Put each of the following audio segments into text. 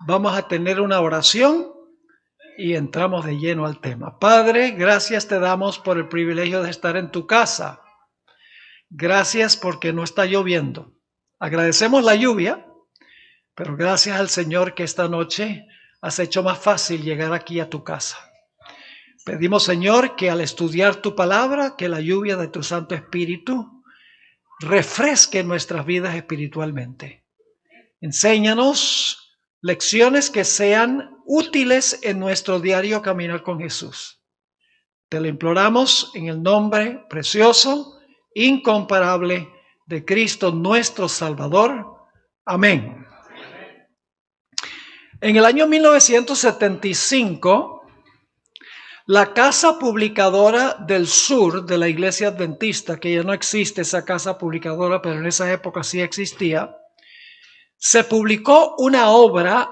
Vamos a tener una oración y entramos de lleno al tema. Padre, gracias te damos por el privilegio de estar en tu casa. Gracias porque no está lloviendo. Agradecemos la lluvia, pero gracias al Señor que esta noche has hecho más fácil llegar aquí a tu casa. Pedimos, Señor, que al estudiar tu palabra, que la lluvia de tu Santo Espíritu refresque nuestras vidas espiritualmente. Enséñanos lecciones que sean útiles en nuestro diario caminar con Jesús. Te lo imploramos en el nombre precioso, incomparable de Cristo nuestro Salvador. Amén. En el año 1975, la Casa Publicadora del Sur de la Iglesia Adventista, que ya no existe esa casa publicadora, pero en esa época sí existía, se publicó una obra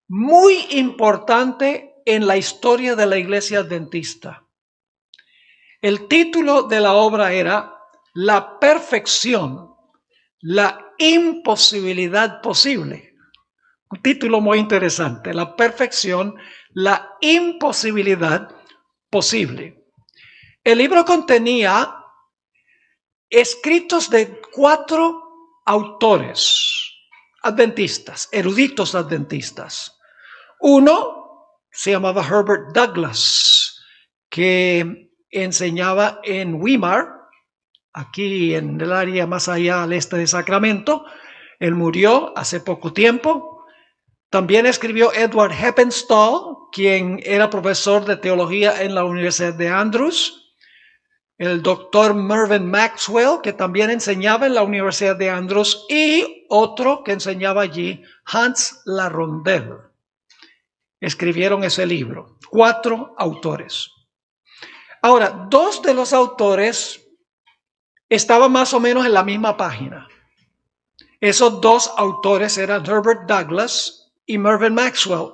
muy importante en la historia de la Iglesia Adventista. El título de la obra era La perfección, la imposibilidad posible. Un título muy interesante, La perfección, la imposibilidad posible. El libro contenía escritos de 4 autores adventistas, eruditos adventistas. Uno se llamaba Herbert Douglass, que enseñaba en Weimar, aquí en el área más allá al este de Sacramento. Él murió hace poco tiempo. También escribió Edward Heppenstall, quien era profesor de teología en la Universidad de Andrews. El doctor Mervyn Maxwell, que también enseñaba en la Universidad de Andrews. Y otro que enseñaba allí, Hans LaRondelle. Escribieron ese libro. 4 autores. Ahora, 2 de los autores estaban más o menos en la misma página. Esos 2 autores eran Herbert Douglass y Mervyn Maxwell.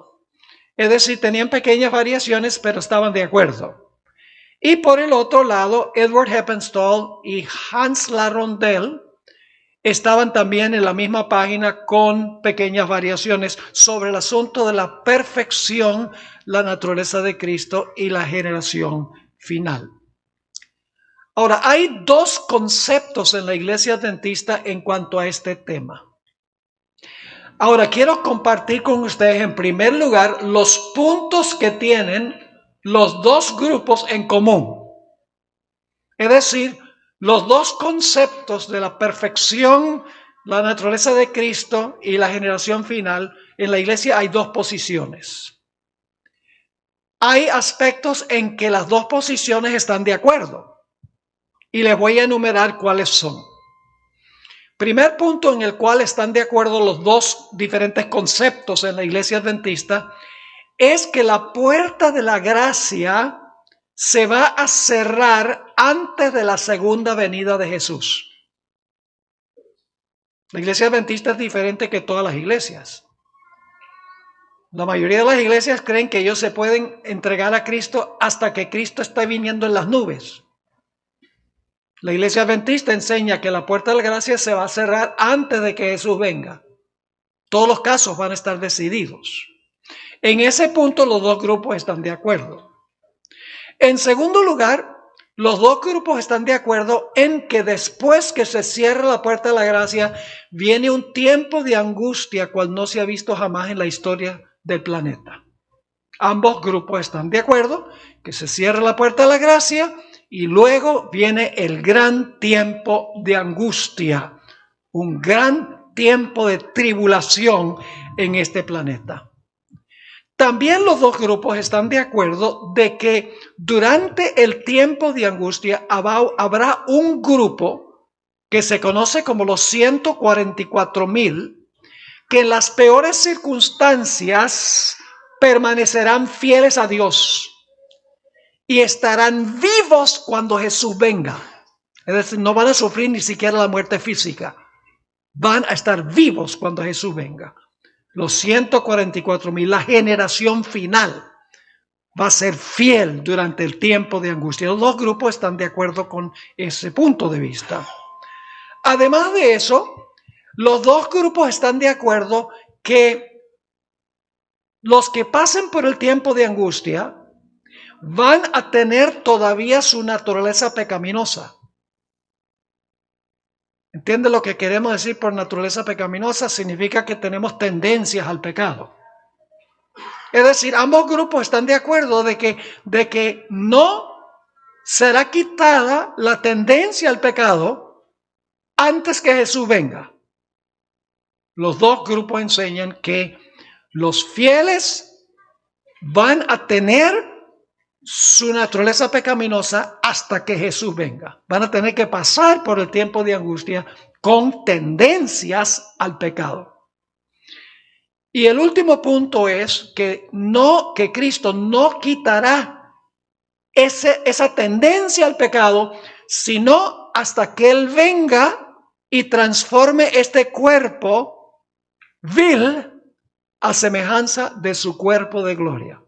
Es decir, tenían pequeñas variaciones, pero estaban de acuerdo. Y por el otro lado, Edward Heppenstall y Hans LaRondelle estaban también en la misma página con pequeñas variaciones sobre el asunto de la perfección, la naturaleza de Cristo y la generación final. Ahora, hay 2 conceptos en la Iglesia Adventista en cuanto a este tema. Ahora, quiero compartir con ustedes en primer lugar los puntos que tienen los 2 grupos en común. Es decir, los 2 conceptos de la perfección, la naturaleza de Cristo y la generación final. En la iglesia hay 2 posiciones. Hay aspectos en que las 2 posiciones están de acuerdo. Y les voy a enumerar cuáles son. Primer punto en el cual están de acuerdo los 2 diferentes conceptos en la iglesia adventista es que la puerta de la gracia se va a cerrar antes de la segunda venida de Jesús. La iglesia adventista es diferente que todas las iglesias. La mayoría de las iglesias creen que ellos se pueden entregar a Cristo hasta que Cristo esté viniendo en las nubes. La iglesia adventista enseña que la puerta de la gracia se va a cerrar antes de que Jesús venga. Todos los casos van a estar decididos. En ese punto los 2 grupos están de acuerdo. En segundo lugar, los 2 grupos están de acuerdo en que después que se cierra la puerta de la gracia, viene un tiempo de angustia cual no se ha visto jamás en la historia del planeta. Ambos grupos están de acuerdo que se cierra la puerta de la gracia y luego viene el gran tiempo de angustia, un gran tiempo de tribulación en este planeta. También los 2 grupos están de acuerdo de que durante el tiempo de angustia habrá un grupo que se conoce como los 144,000, que en las peores circunstancias permanecerán fieles a Dios y estarán vivos cuando Jesús venga. Es decir, no van a sufrir ni siquiera la muerte física. Van a estar vivos cuando Jesús venga. Los 144,000, la generación final, va a ser fiel durante el tiempo de angustia. Los 2 grupos están de acuerdo con ese punto de vista. Además de eso, los 2 grupos están de acuerdo que los que pasen por el tiempo de angustia van a tener todavía su naturaleza pecaminosa. ¿Entiende lo que queremos decir por naturaleza pecaminosa? Significa que tenemos tendencias al pecado. Es decir, ambos grupos están de acuerdo de que no será quitada la tendencia al pecado antes que Jesús venga. Los dos grupos enseñan que los fieles van a tener su naturaleza pecaminosa hasta que Jesús venga. Van a tener que pasar por el tiempo de angustia con tendencias al pecado. Y el último punto es que Cristo no quitará esa tendencia al pecado, sino hasta que Él venga y transforme este cuerpo vil a semejanza de su cuerpo de gloria.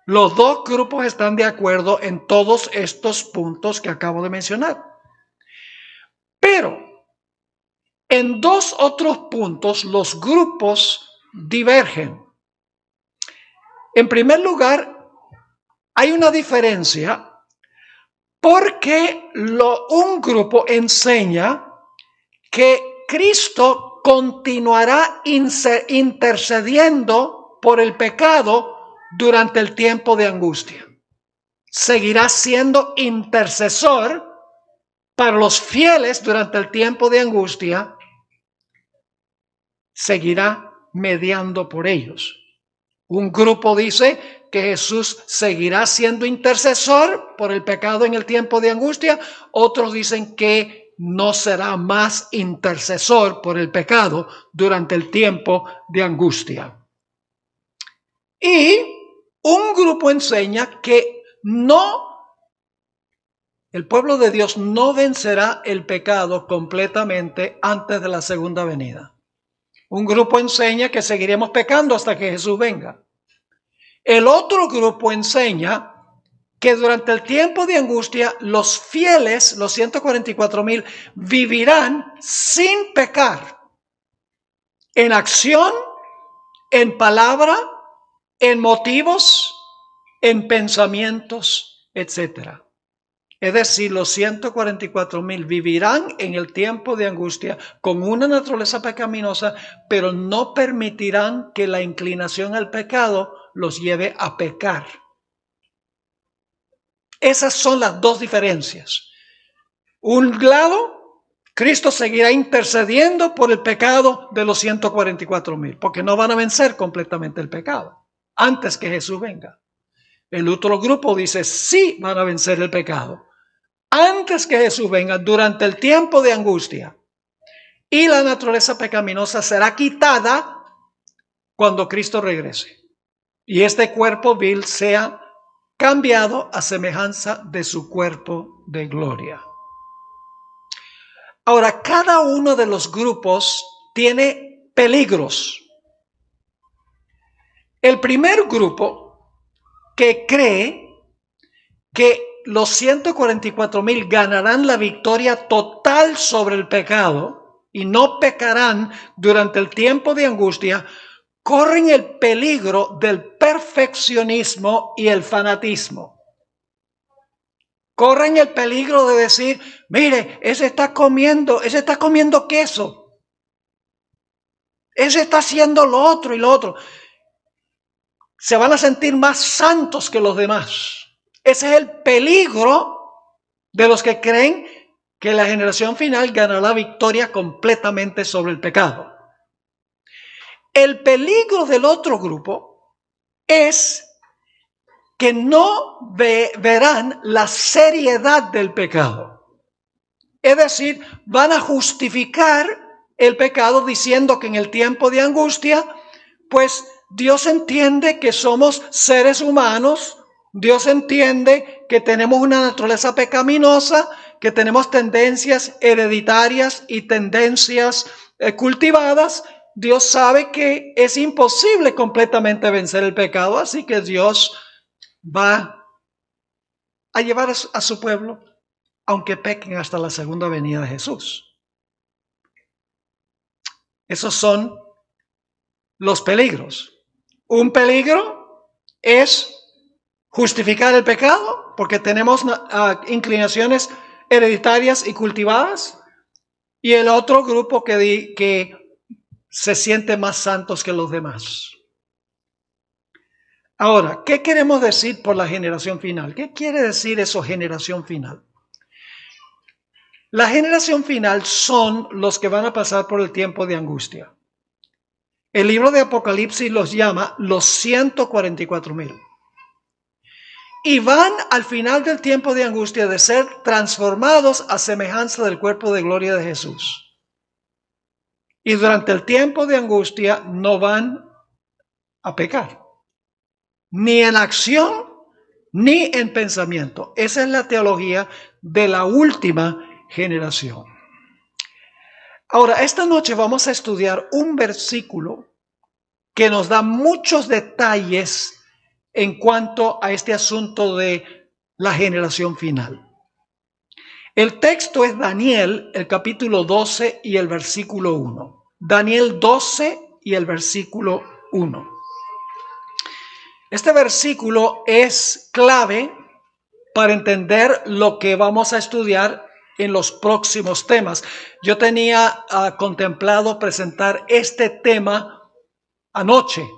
Los dos grupos están de acuerdo en todos estos puntos que acabo de mencionar. Pero en dos otros puntos los grupos divergen. En primer lugar, hay una diferencia porque un grupo enseña que Cristo continuará intercediendo por el pecado durante el tiempo de angustia. Seguirá siendo intercesor para los fieles durante el tiempo de angustia. Seguirá mediando por ellos. Un grupo dice que Jesús seguirá siendo intercesor por el pecado en el tiempo de angustia. Otros dicen que no será más intercesor por el pecado durante el tiempo de angustia. Y un grupo enseña que el pueblo de Dios no vencerá el pecado completamente antes de la segunda venida. Un grupo enseña que seguiremos pecando hasta que Jesús venga. El otro grupo enseña que durante el tiempo de angustia los fieles, los 144,000, vivirán sin pecar, en acción, en palabra, en motivos, en pensamientos, etc. Es decir, los 144,000 vivirán en el tiempo de angustia con una naturaleza pecaminosa, pero no permitirán que la inclinación al pecado los lleve a pecar. Esas son las dos diferencias. Un lado, Cristo seguirá intercediendo por el pecado de los 144,000, porque no van a vencer completamente el pecado antes que Jesús venga. El otro grupo dice, sí van a vencer el pecado antes que Jesús venga durante el tiempo de angustia. Y la naturaleza pecaminosa será quitada cuando Cristo regrese. Y este cuerpo vil sea cambiado a semejanza de su cuerpo de gloria. Ahora, cada uno de los grupos tiene peligros. El primer grupo, que cree que los 144,000 ganarán la victoria total sobre el pecado y no pecarán durante el tiempo de angustia, corren el peligro del perfeccionismo y el fanatismo. Corren el peligro de decir, mire, ese está comiendo queso. Ese está haciendo lo otro y lo otro. Se van a sentir más santos que los demás. Ese es el peligro de los que creen que la generación final ganará la victoria completamente sobre el pecado. El peligro del otro grupo es que no verán la seriedad del pecado. Es decir, van a justificar el pecado diciendo que en el tiempo de angustia, pues Dios entiende que somos seres humanos, Dios entiende que tenemos una naturaleza pecaminosa, que tenemos tendencias hereditarias y tendencias cultivadas. Dios sabe que es imposible completamente vencer el pecado, así que Dios va a llevar a su pueblo, aunque pequen hasta la segunda venida de Jesús. Esos son los peligros. Un peligro es justificar el pecado porque tenemos inclinaciones hereditarias y cultivadas. Y el otro grupo que se siente más santos que los demás. Ahora, ¿qué queremos decir por la generación final? ¿Qué quiere decir eso, generación final? La generación final son los que van a pasar por el tiempo de angustia. El libro de Apocalipsis los llama los 144,000. Y van al final del tiempo de angustia de ser transformados a semejanza del cuerpo de gloria de Jesús. Y durante el tiempo de angustia no van a pecar, ni en acción, ni en pensamiento. Esa es la teología de la última generación. Ahora, esta noche vamos a estudiar un versículo que nos da muchos detalles en cuanto a este asunto de la generación final. El texto es Daniel, el capítulo 12 y el versículo 1. Daniel 12 y el versículo 1. Este versículo es clave para entender lo que vamos a estudiar en los próximos temas. Yo tenía contemplado presentar este tema anoche,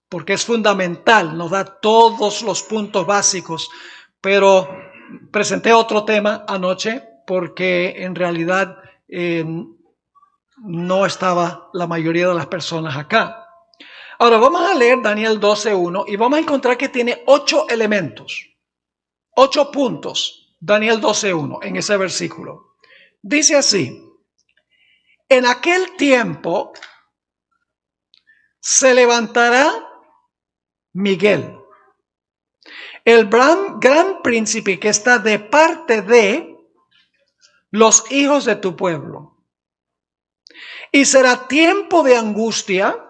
porque es fundamental, nos da todos los puntos básicos, pero presenté otro tema anoche porque en realidad no estaba la mayoría de las personas acá. Ahora vamos a leer Daniel 12:1 y vamos a encontrar que tiene 8 elementos, 8 puntos, Daniel 12:1 en ese versículo. Dice así: en aquel tiempo se levantará Miguel, el gran príncipe que está de parte de los hijos de tu pueblo. Y será tiempo de angustia,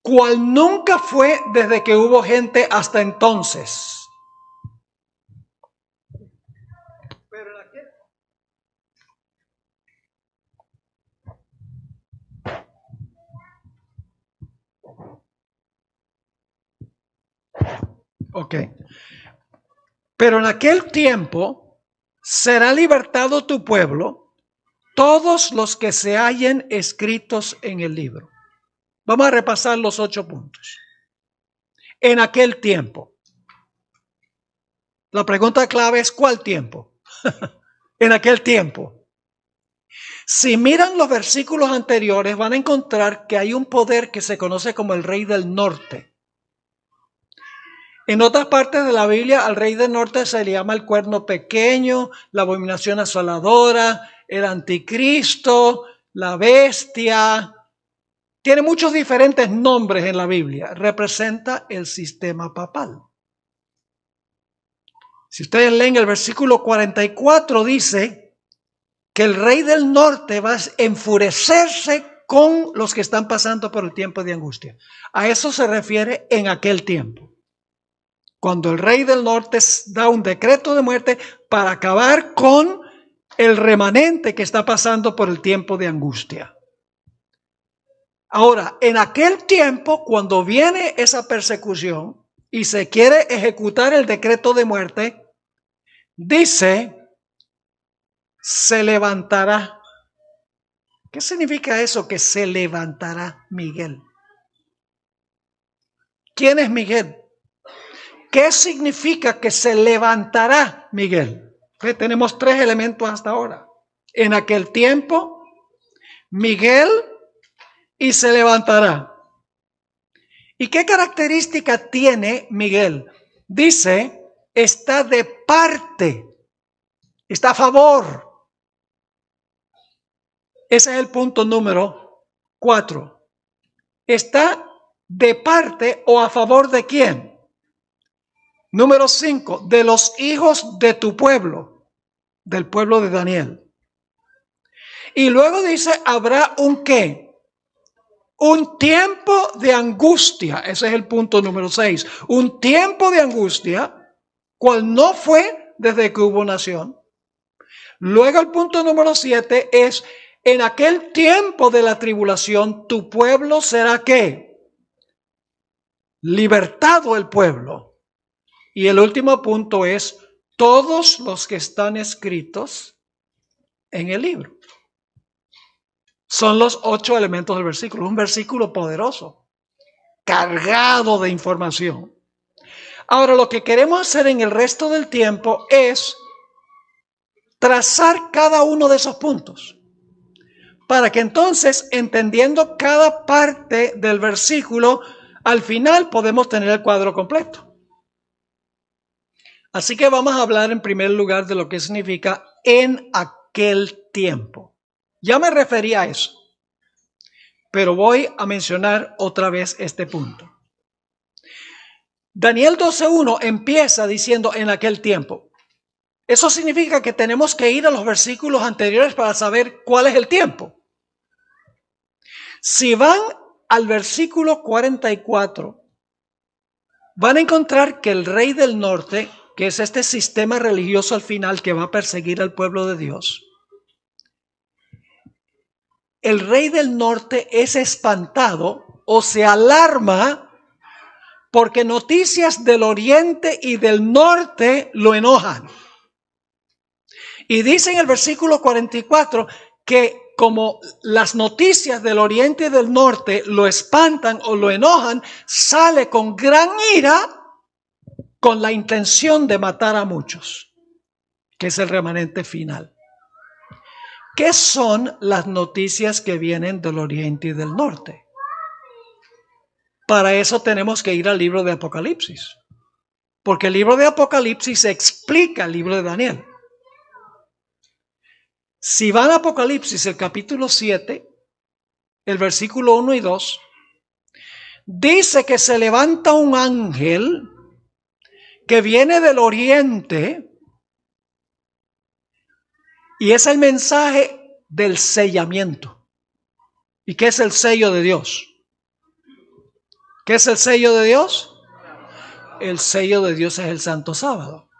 cual nunca fue desde que hubo gente hasta entonces. Pero en aquel tiempo será libertado tu pueblo, todos los que se hallen escritos en el libro. Vamos a repasar los 8 puntos. En aquel tiempo. La pregunta clave es ¿cuál tiempo? En aquel tiempo. Si miran los versículos anteriores van a encontrar que hay un poder que se conoce como el rey del norte. En otras partes de la Biblia al rey del norte se le llama el cuerno pequeño, la abominación asoladora, el anticristo, la bestia. Tiene muchos diferentes nombres en la Biblia. Representa el sistema papal. Si ustedes leen el versículo 44 dice que el rey del norte va a enfurecerse con los que están pasando por el tiempo de angustia. A eso se refiere en aquel tiempo. Cuando el rey del norte da un decreto de muerte para acabar con el remanente que está pasando por el tiempo de angustia. Ahora, en aquel tiempo, cuando viene esa persecución y se quiere ejecutar el decreto de muerte, dice, se levantará. ¿Qué significa eso que se levantará Miguel? ¿Quién es Miguel? ¿Qué significa que se levantará Miguel? Tenemos 3 elementos hasta ahora. En aquel tiempo, Miguel y se levantará. ¿Y qué característica tiene Miguel? Dice, está de parte, está a favor. Ese es el punto número 4. Está de parte o a favor de quién. Número 5, de los hijos de tu pueblo, del pueblo de Daniel. Y luego dice, habrá un ¿qué? Un tiempo de angustia. Ese es el punto número 6. Un tiempo de angustia, cual no fue desde que hubo nación. Luego el punto número 7 es, en aquel tiempo de la tribulación, tu pueblo será ¿qué? libertado el pueblo. Y el último punto es todos los que están escritos en el libro. Son los 8 elementos del versículo. Un versículo poderoso, cargado de información. Ahora, lo que queremos hacer en el resto del tiempo es trazar cada uno de esos puntos, para que entonces, entendiendo cada parte del versículo, al final podemos tener el cuadro completo. Así que vamos a hablar en primer lugar de lo que significa en aquel tiempo. Ya me referí a eso, pero voy a mencionar otra vez este punto. Daniel 12:1 empieza diciendo en aquel tiempo. Eso significa que tenemos que ir a los versículos anteriores para saber cuál es el tiempo. Si van al versículo 44, van a encontrar que el rey del norte, que es este sistema religioso al final que va a perseguir al pueblo de Dios, el rey del norte es espantado o se alarma porque noticias del oriente y del norte lo enojan. Y dice en el versículo 44 que como las noticias del oriente y del norte lo espantan o lo enojan, sale con gran ira con la intención de matar a muchos, que es el remanente final. ¿Qué son las noticias que vienen del oriente y del norte? Para eso tenemos que ir al libro de Apocalipsis, porque el libro de Apocalipsis explica el libro de Daniel. Si van a Apocalipsis, el capítulo 7, el versículo 1 y 2, dice que se levanta un ángel que viene del oriente y es el mensaje del sellamiento. ¿Y qué es el sello de Dios? ¿Qué es el sello de Dios? El sello de Dios es el Santo Sábado.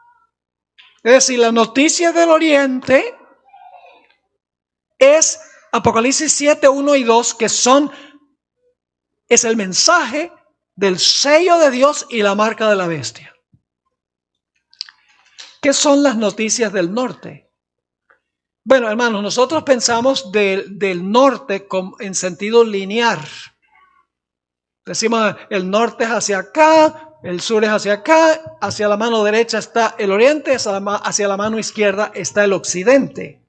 Es decir, la noticia del oriente es Apocalipsis 7, 1 y 2, que es el mensaje del sello de Dios y la marca de la bestia. ¿Qué son las noticias del norte? Bueno, hermanos, nosotros pensamos del norte en sentido lineal. Decimos, el norte es hacia acá, el sur es hacia acá, hacia la mano derecha está el oriente, hacia la mano izquierda está el occidente.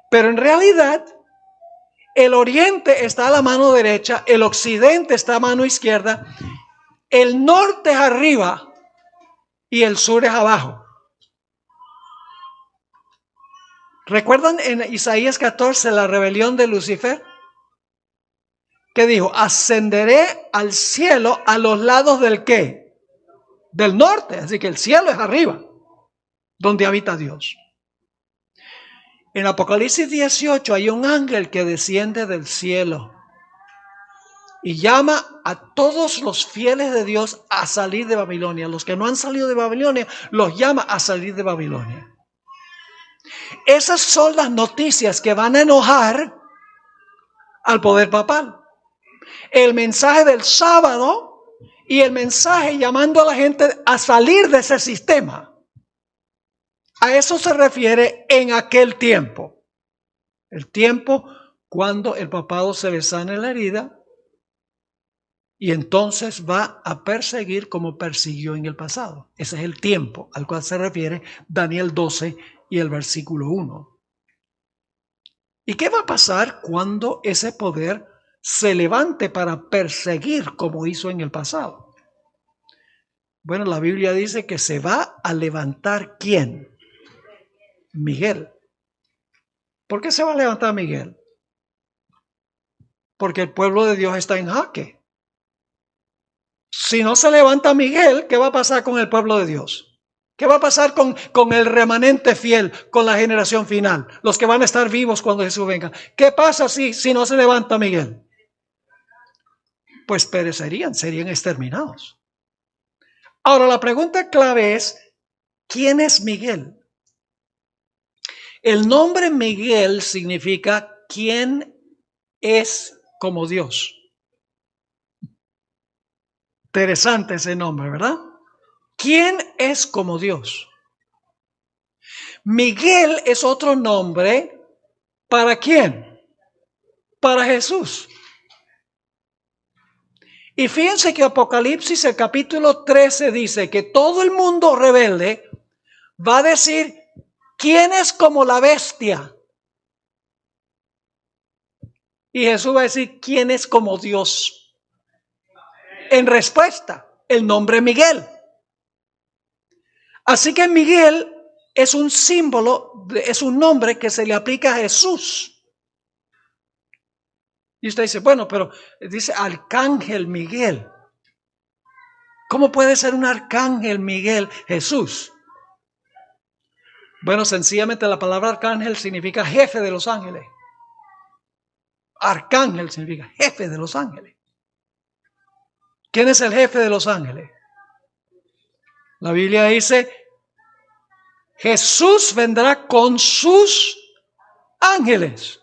Pero en realidad, el oriente está a la mano derecha, el occidente está a mano izquierda, el norte es arriba y el sur es abajo. ¿Recuerdan en Isaías 14 la rebelión de Lucifer? ¿Qué dijo? Ascenderé al cielo a los lados del ¿qué? Del norte. Así que el cielo es arriba, donde habita Dios. En Apocalipsis 18 hay un ángel que desciende del cielo y llama a todos los fieles de Dios a salir de Babilonia. Los que no han salido de Babilonia, los llama a salir de Babilonia. Esas son las noticias que van a enojar al poder papal. El mensaje del sábado y el mensaje llamando a la gente a salir de ese sistema. A eso se refiere en aquel tiempo. El tiempo cuando el papado se le sane la herida y entonces va a perseguir como persiguió en el pasado. Ese es el tiempo al cual se refiere Daniel 12 y el versículo 1. ¿Y qué va a pasar cuando ese poder se levante para perseguir como hizo en el pasado? Bueno, la Biblia dice que se va a levantar ¿quién? Miguel. ¿Por qué se va a levantar Miguel? Porque el pueblo de Dios está en jaque. Si no se levanta Miguel, ¿qué va a pasar con el pueblo de Dios? ¿Qué va a pasar con el remanente fiel, con la generación final? Los que van a estar vivos cuando Jesús venga. ¿Qué pasa si no se levanta Miguel? Pues perecerían, serían exterminados. Ahora la pregunta clave es, ¿quién es Miguel? El nombre Miguel significa ¿quién es como Dios? Interesante ese nombre, ¿verdad? ¿Quién es como Dios? Miguel es otro nombre ¿para quién? Para Jesús. Y fíjense que Apocalipsis, el capítulo 13, dice que todo el mundo rebelde va a decir, ¿quién es como la bestia? Y Jesús va a decir, ¿quién es como Dios? En respuesta, el nombre Miguel. Así que Miguel es un símbolo, es un nombre que se le aplica a Jesús. Y usted dice, bueno, pero dice Arcángel Miguel. ¿Cómo puede ser un Arcángel Miguel Jesús? Bueno, sencillamente la palabra arcángel significa jefe de los ángeles. Arcángel significa jefe de los ángeles. ¿Quién es el jefe de los ángeles? La Biblia dice, Jesús vendrá con sus ángeles.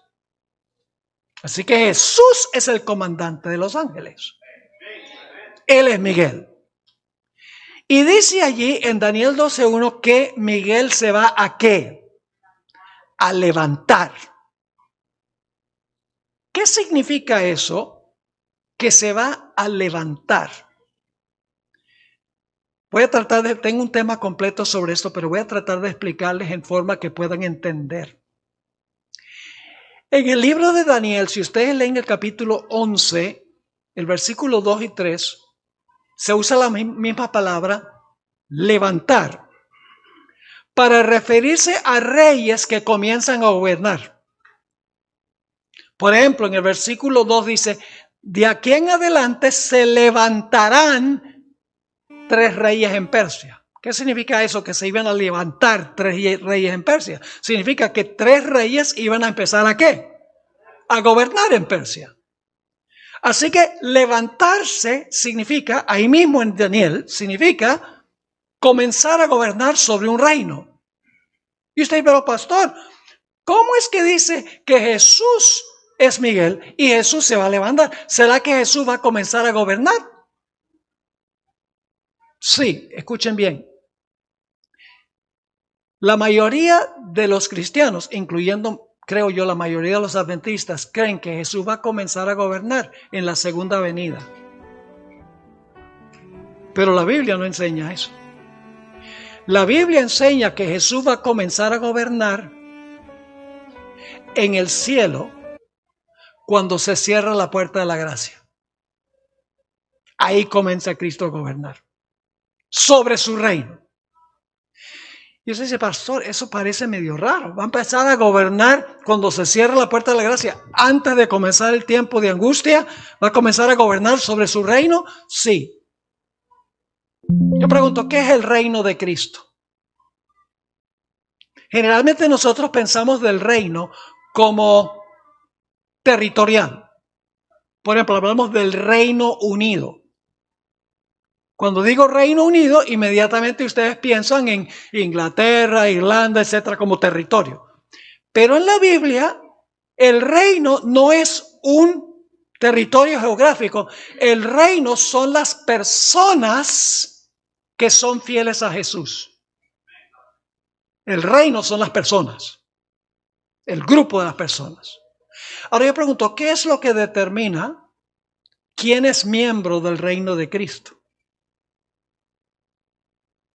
Así que Jesús es el comandante de los ángeles. Él es Miguel. Y dice allí en Daniel 12:1 que Miguel se va a ¿qué? A levantar. ¿Qué significa eso? Que se va a levantar. Voy a tratar de, tengo un tema completo sobre esto, pero voy a tratar de explicarles en forma que puedan entender. En el libro de Daniel, si ustedes leen el capítulo 11, el versículo 2 y 3, se usa la misma palabra, levantar, para referirse a reyes que comienzan a gobernar. Por ejemplo, en el versículo 2 dice, de aquí en adelante se levantarán 3 reyes en Persia. ¿Qué significa eso? Que se iban a levantar 3 reyes en Persia. Significa que 3 reyes iban a empezar ¿a qué? A gobernar en Persia. Así que levantarse significa, ahí mismo en Daniel, significa comenzar a gobernar sobre un reino. Y usted, pero pastor, ¿cómo es que dice que Jesús es Miguel y Jesús se va a levantar? ¿Será que Jesús va a comenzar a gobernar? Sí, escuchen bien. La mayoría de los cristianos, incluyendo, creo yo, la mayoría de los adventistas, creen que Jesús va a comenzar a gobernar en la segunda venida. Pero la Biblia no enseña eso. La Biblia enseña que Jesús va a comenzar a gobernar en el cielo cuando se cierra la puerta de la gracia. Ahí comienza Cristo a gobernar sobre su reino. Y usted dice, pastor, eso parece medio raro. Va a empezar a gobernar cuando se cierra la puerta de la gracia. Antes de comenzar el tiempo de angustia, ¿va a comenzar a gobernar sobre su reino? Sí. Yo pregunto, ¿qué es el reino de Cristo? Generalmente nosotros pensamos del reino como territorial. Por ejemplo, hablamos del Reino Unido. Cuando digo Reino Unido, inmediatamente ustedes piensan en Inglaterra, Irlanda, etcétera, como territorio. Pero en la Biblia, el reino no es un territorio geográfico. El reino son las personas que son fieles a Jesús. El reino son las personas. El grupo de las personas. Ahora yo pregunto, ¿qué es lo que determina quién es miembro del reino de Cristo?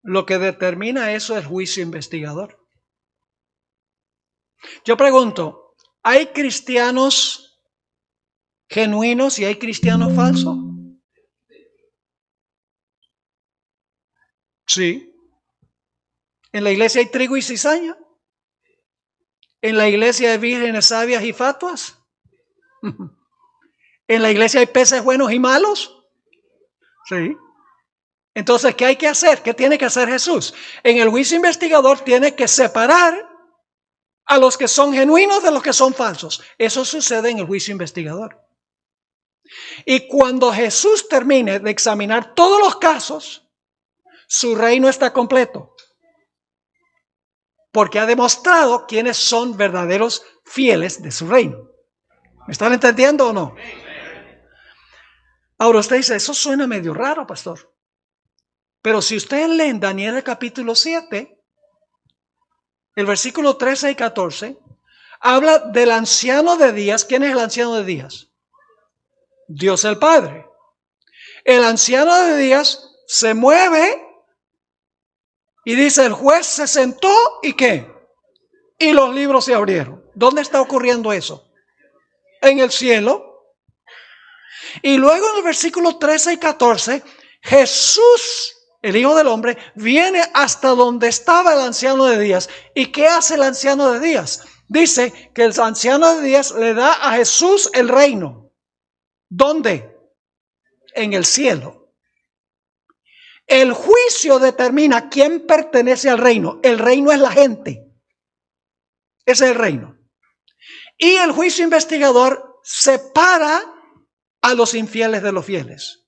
Lo que determina eso es el juicio investigador. Yo pregunto, ¿hay cristianos genuinos y hay cristianos falsos? Sí. ¿En la iglesia hay trigo y cizaña? ¿En la iglesia hay vírgenes sabias y fatuas? ¿En la iglesia hay peces buenos y malos? Sí. Entonces, ¿qué hay que hacer? ¿Qué tiene que hacer Jesús? En el juicio investigador tiene que separar a los que son genuinos de los que son falsos. Eso sucede en el juicio investigador. Y cuando Jesús termine de examinar todos los casos, su reino está completo. Porque ha demostrado quiénes son verdaderos fieles de su reino. ¿Me están entendiendo o no? Ahora usted dice, eso suena medio raro, pastor. Pero si ustedes leen Daniel el capítulo 7, el versículo 13 y 14, habla del anciano de días. ¿Quién es el anciano de días? Dios el Padre. El anciano de días se mueve y dice, el juez se sentó y ¿qué? Y los libros se abrieron. ¿Dónde está ocurriendo eso? En el cielo. Y luego en el versículo 13 y 14, Jesús, el Hijo del Hombre, viene hasta donde estaba el anciano de días. ¿Y qué hace el anciano de días? Dice que el anciano de días le da a Jesús el reino. ¿Dónde? En el cielo. El juicio determina quién pertenece al reino. El reino es la gente. Ese es el reino. Y el juicio investigador separa a los infieles de los fieles.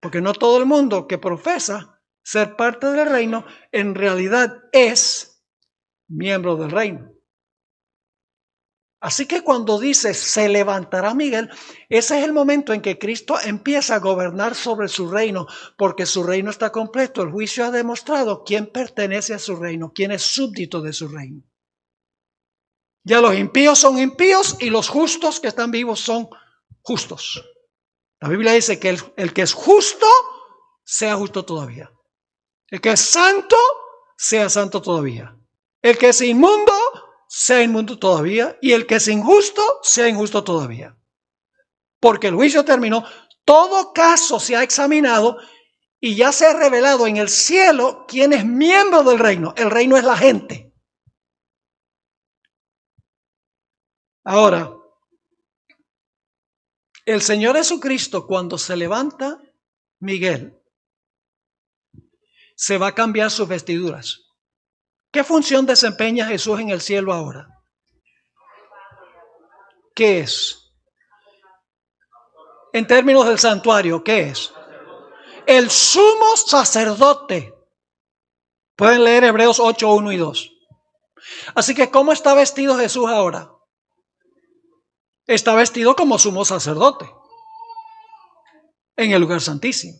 Porque no todo el mundo que profesa ser parte del reino en realidad es miembro del reino. Así que cuando dice se levantará Miguel, ese es el momento en que Cristo empieza a gobernar sobre su reino, porque su reino está completo. El juicio ha demostrado quién pertenece a su reino, quién es súbdito de su reino. Ya los impíos son impíos y los justos que están vivos son justos. La Biblia dice que el que es justo, sea justo todavía. El que es santo, sea santo todavía. El que es inmundo, sea inmundo todavía. Y el que es injusto, sea injusto todavía. Porque el juicio terminó. Todo caso se ha examinado y ya se ha revelado en el cielo quién es miembro del reino. El reino es la gente. Ahora, el Señor Jesucristo, cuando se levanta Miguel, se va a cambiar sus vestiduras. ¿Qué función desempeña Jesús en el cielo ahora? ¿Qué es? En términos del santuario, ¿qué es? El sumo sacerdote. Pueden leer Hebreos 8, 1 y 2. Así que, ¿cómo está vestido Jesús ahora? Está vestido como sumo sacerdote en el lugar santísimo.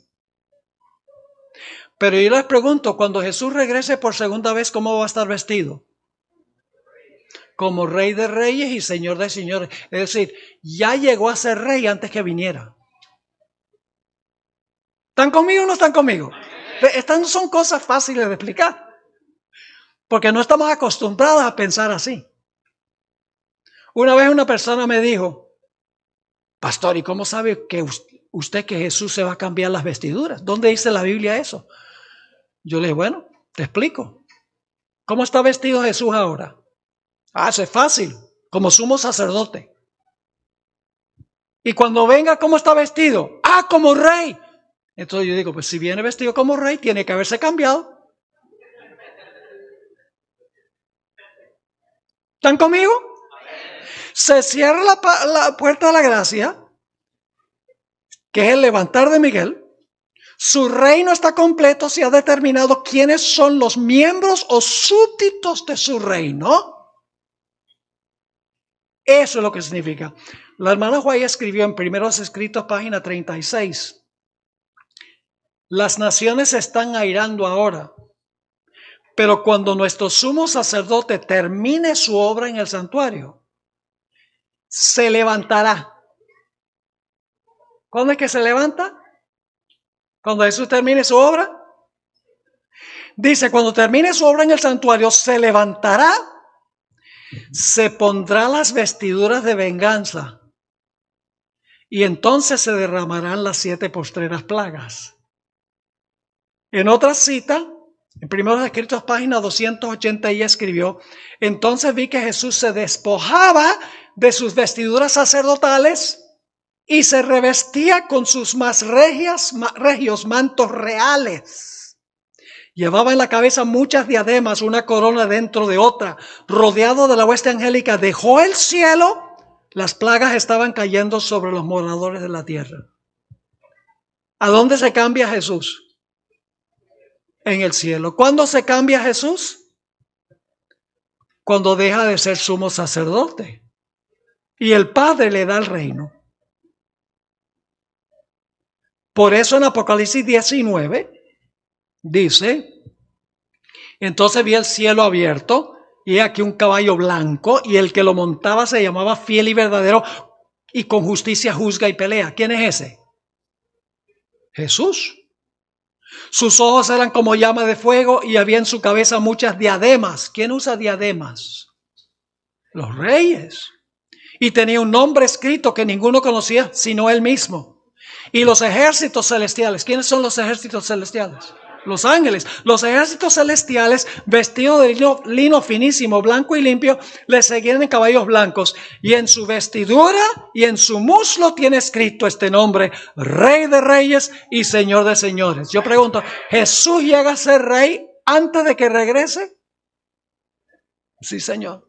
Pero yo les pregunto, cuando Jesús regrese por segunda vez, ¿cómo va a estar vestido? Como Rey de Reyes y Señor de Señores. Es decir, ya llegó a ser rey antes que viniera. ¿Están conmigo o no están conmigo? Estas no son cosas fáciles de explicar, porque no estamos acostumbrados a pensar así. Una vez una persona me dijo, pastor, ¿y cómo sabe que usted que Jesús se va a cambiar las vestiduras? ¿Dónde dice la Biblia eso? Yo le dije, bueno, te explico. ¿Cómo está vestido Jesús ahora? Eso es fácil, como sumo sacerdote. Y cuando venga, ¿cómo está vestido? Como rey. Entonces yo digo, pues si viene vestido como rey, tiene que haberse cambiado. ¿Están conmigo? Se cierra la puerta de la gracia, que es el levantar de Miguel. Su reino está completo, se ha determinado quiénes son los miembros o súbditos de su reino. Eso es lo que significa. La hermana White escribió en Primeros Escritos, página 36. Las naciones se están airando ahora, pero cuando nuestro sumo sacerdote termine su obra en el santuario, se levantará. ¿Cuándo es que se levanta? Cuando Jesús termine su obra. Dice, cuando termine su obra en el santuario, se levantará, se pondrá las vestiduras de venganza y entonces se derramarán las 7 postreras plagas. En otra cita, en Primeros Escritos, página 280, ella escribió, entonces vi que Jesús se despojaba de sus vestiduras sacerdotales y se revestía con sus más regios mantos reales. Llevaba en la cabeza muchas diademas, una corona dentro de otra. Rodeado de la hueste angélica, dejó el cielo. Las plagas estaban cayendo sobre los moradores de la tierra. ¿A dónde se cambia Jesús? En el cielo. ¿Cuándo se cambia Jesús? Cuando deja de ser sumo sacerdote y el Padre le da el reino. Por eso en Apocalipsis 19 dice: entonces vi el cielo abierto y aquí un caballo blanco, y el que lo montaba se llamaba Fiel y Verdadero, y con justicia juzga y pelea. ¿Quién es ese? Jesús. Sus ojos eran como llama de fuego y había en su cabeza muchas diademas. ¿Quién usa diademas? Los reyes. Y tenía un nombre escrito que ninguno conocía sino él mismo. Y los ejércitos celestiales. ¿Quiénes son los ejércitos celestiales? Los ángeles. Los ejércitos celestiales, vestidos de lino finísimo, blanco y limpio, le seguían en caballos blancos. Y en su vestidura y en su muslo tiene escrito este nombre: Rey de Reyes y Señor de Señores. Yo pregunto, ¿Jesús llega a ser rey antes de que regrese? Sí, Señor.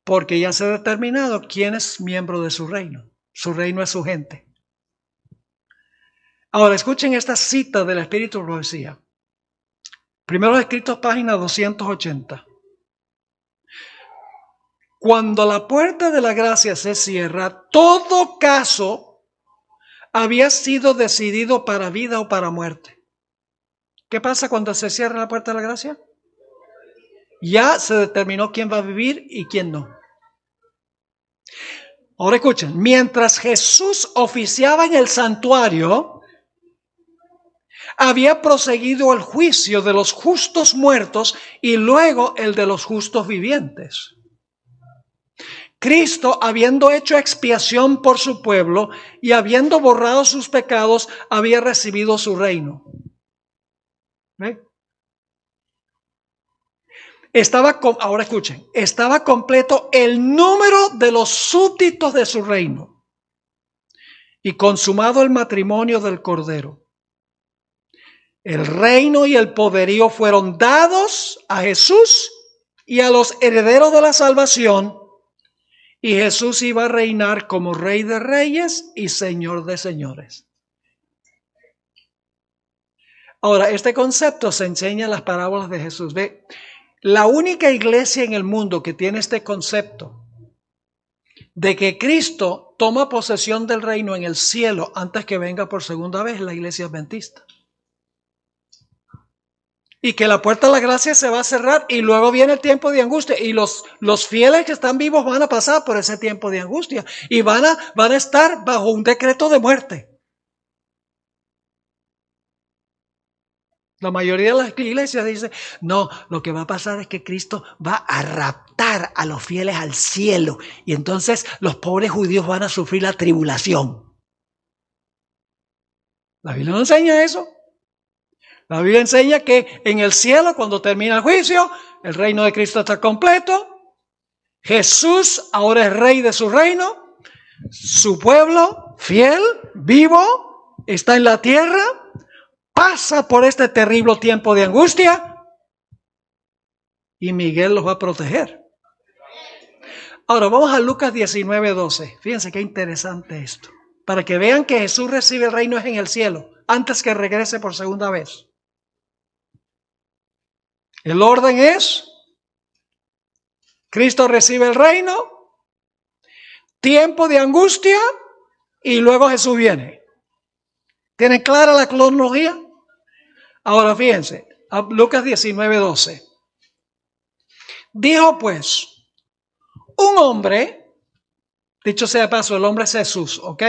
Porque ya se ha determinado quién es miembro de su reino. Su reino es su gente. Ahora escuchen esta cita del Espíritu de Profecía. Primeros Escritos, página 280. Cuando la puerta de la gracia se cierra, todo caso había sido decidido para vida o para muerte. ¿Qué pasa cuando se cierra la puerta de la gracia? Ya se determinó quién va a vivir y quién no. Ahora escuchen, mientras Jesús oficiaba en el santuario, había proseguido el juicio de los justos muertos y luego el de los justos vivientes. Cristo, habiendo hecho expiación por su pueblo y habiendo borrado sus pecados, había recibido su reino. ¿Ve? Ahora escuchen, estaba completo el número de los súbditos de su reino y consumado el matrimonio del Cordero. El reino y el poderío fueron dados a Jesús y a los herederos de la salvación, y Jesús iba a reinar como Rey de Reyes y Señor de Señores. Ahora, este concepto se enseña en las parábolas de Jesús. Ve, la única iglesia en el mundo que tiene este concepto de que Cristo toma posesión del reino en el cielo antes que venga por segunda vez es la iglesia adventista. Y que la puerta de la gracia se va a cerrar y luego viene el tiempo de angustia. Y los fieles que están vivos van a pasar por ese tiempo de angustia y van a estar bajo un decreto de muerte. La mayoría de las iglesias dicen, no, lo que va a pasar es que Cristo va a raptar a los fieles al cielo y entonces los pobres judíos van a sufrir la tribulación. La Biblia no enseña eso. La Biblia enseña que en el cielo, cuando termina el juicio, el reino de Cristo está completo. Jesús ahora es rey de su reino. Su pueblo, fiel, vivo, está en la tierra. Pasa por este terrible tiempo de angustia y Miguel los va a proteger. Ahora vamos a Lucas 19:12. Fíjense qué interesante esto. Para que vean que Jesús recibe el reino es en el cielo, antes que regrese por segunda vez. El orden es: Cristo recibe el reino, tiempo de angustia y luego Jesús viene. ¿Tienen clara la cronología? Ahora fíjense, Lucas 19:12. Dijo pues, un hombre, dicho sea de paso, el hombre es Jesús, ¿ok?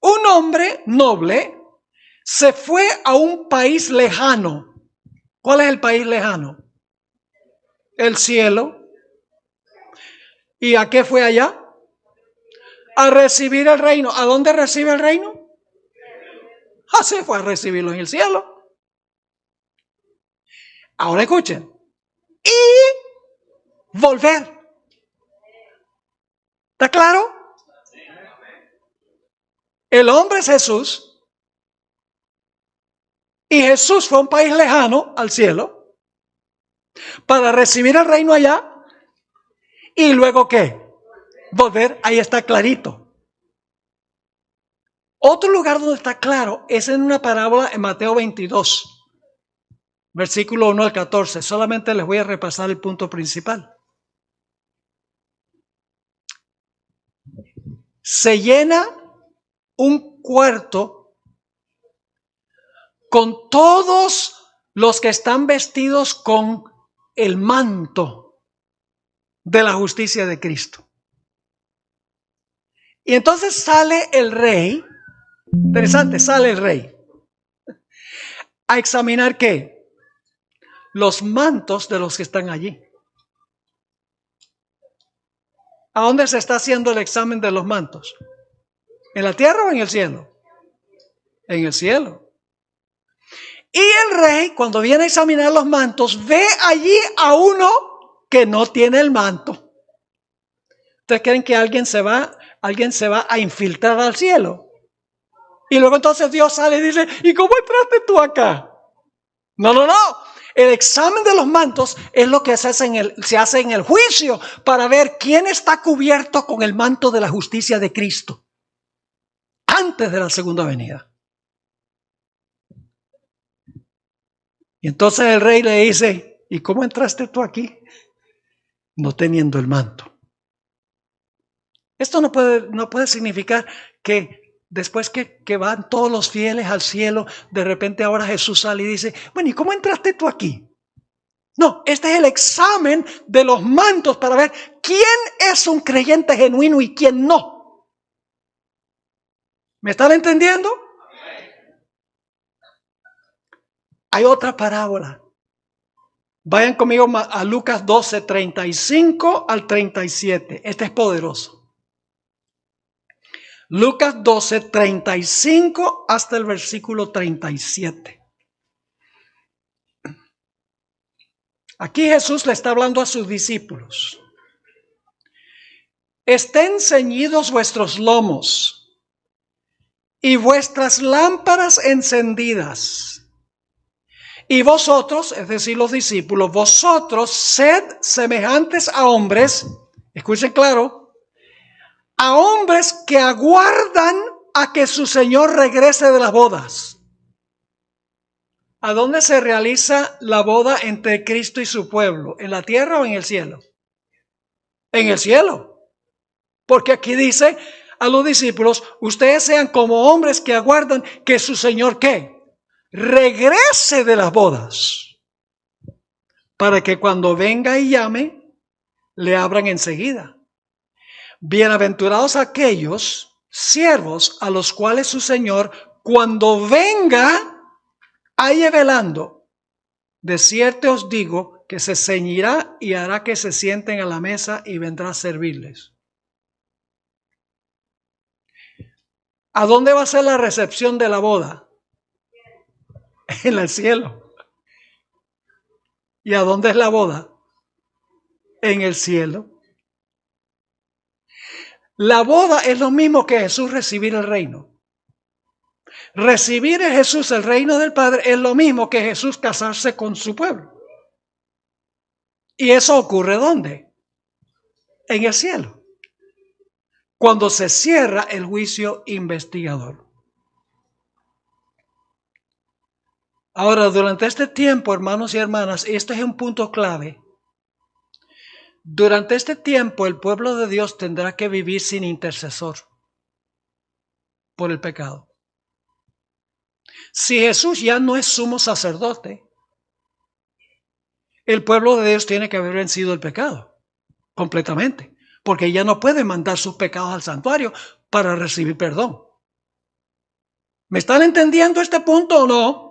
Un hombre noble se fue a un país lejano. ¿Cuál es el país lejano? El cielo. ¿Y a qué fue allá? A recibir el reino. ¿A dónde recibe el reino? Se fue a recibirlo en el cielo. Ahora escuchen. Y volver. ¿Está claro? El hombre es Jesús. Y Jesús fue a un país lejano, al cielo, para recibir el reino allá. ¿Y luego qué? Volver. Ahí está clarito. Otro lugar donde está claro es en una parábola en Mateo 22, versículo 1 al 14. Solamente les voy a repasar el punto principal. Se llena un cuarto con todos los que están vestidos con el manto de la justicia de Cristo. Y entonces sale el rey, interesante, sale el rey a examinar ¿qué? Los mantos de los que están allí. ¿A dónde se está haciendo el examen de los mantos? ¿En la tierra o en el cielo? En el cielo. Y el rey, cuando viene a examinar los mantos, ve allí a uno que no tiene el manto. ¿Ustedes creen que alguien se va a infiltrar al cielo? Y luego entonces Dios sale y dice, ¿y cómo entraste tú acá? No. El examen de los mantos es lo que se hace en el juicio para ver quién está cubierto con el manto de la justicia de Cristo antes de la segunda venida. Y entonces el rey le dice, ¿y cómo entraste tú aquí? No teniendo el manto. Esto no puede significar que después que van todos los fieles al cielo, de repente ahora Jesús sale y dice, bueno, ¿y cómo entraste tú aquí? No, este es el examen de los mantos para ver quién es un creyente genuino y quién no. ¿Me están entendiendo? Hay otra parábola. Vayan conmigo a Lucas 12, 35 al 37. Este es poderoso. Lucas 12, 35 hasta el versículo 37. Aquí Jesús le está hablando a sus discípulos. Estén ceñidos vuestros lomos y vuestras lámparas encendidas. Y vosotros, es decir, los discípulos, vosotros sed semejantes a hombres, escuchen claro, a hombres que aguardan a que su Señor regrese de las bodas. ¿A dónde se realiza la boda entre Cristo y su pueblo? ¿En la tierra o en el cielo? En el cielo. Porque aquí dice a los discípulos, ustedes sean como hombres que aguardan que su Señor, ¿qué? Regrese de las bodas. Para que cuando venga y llame, le abran enseguida. Bienaventurados aquellos siervos a los cuales su Señor, cuando venga, halle velando. De cierto os digo que se ceñirá y hará que se sienten a la mesa y vendrá a servirles. ¿A dónde va a ser la recepción de la boda? En el cielo. ¿Y a dónde es la boda? En el cielo. La boda es lo mismo que Jesús recibir el reino. Recibir en Jesús el reino del Padre es lo mismo que Jesús casarse con su pueblo. ¿Y eso ocurre dónde? En el cielo. Cuando se cierra el juicio investigador. Ahora, durante este tiempo, hermanos y hermanas, este es un punto clave. Durante este tiempo, el pueblo de Dios tendrá que vivir sin intercesor por el pecado. Si Jesús ya no es sumo sacerdote, el pueblo de Dios tiene que haber vencido el pecado completamente, porque ya no puede mandar sus pecados al santuario para recibir perdón. ¿Me están entendiendo este punto o no?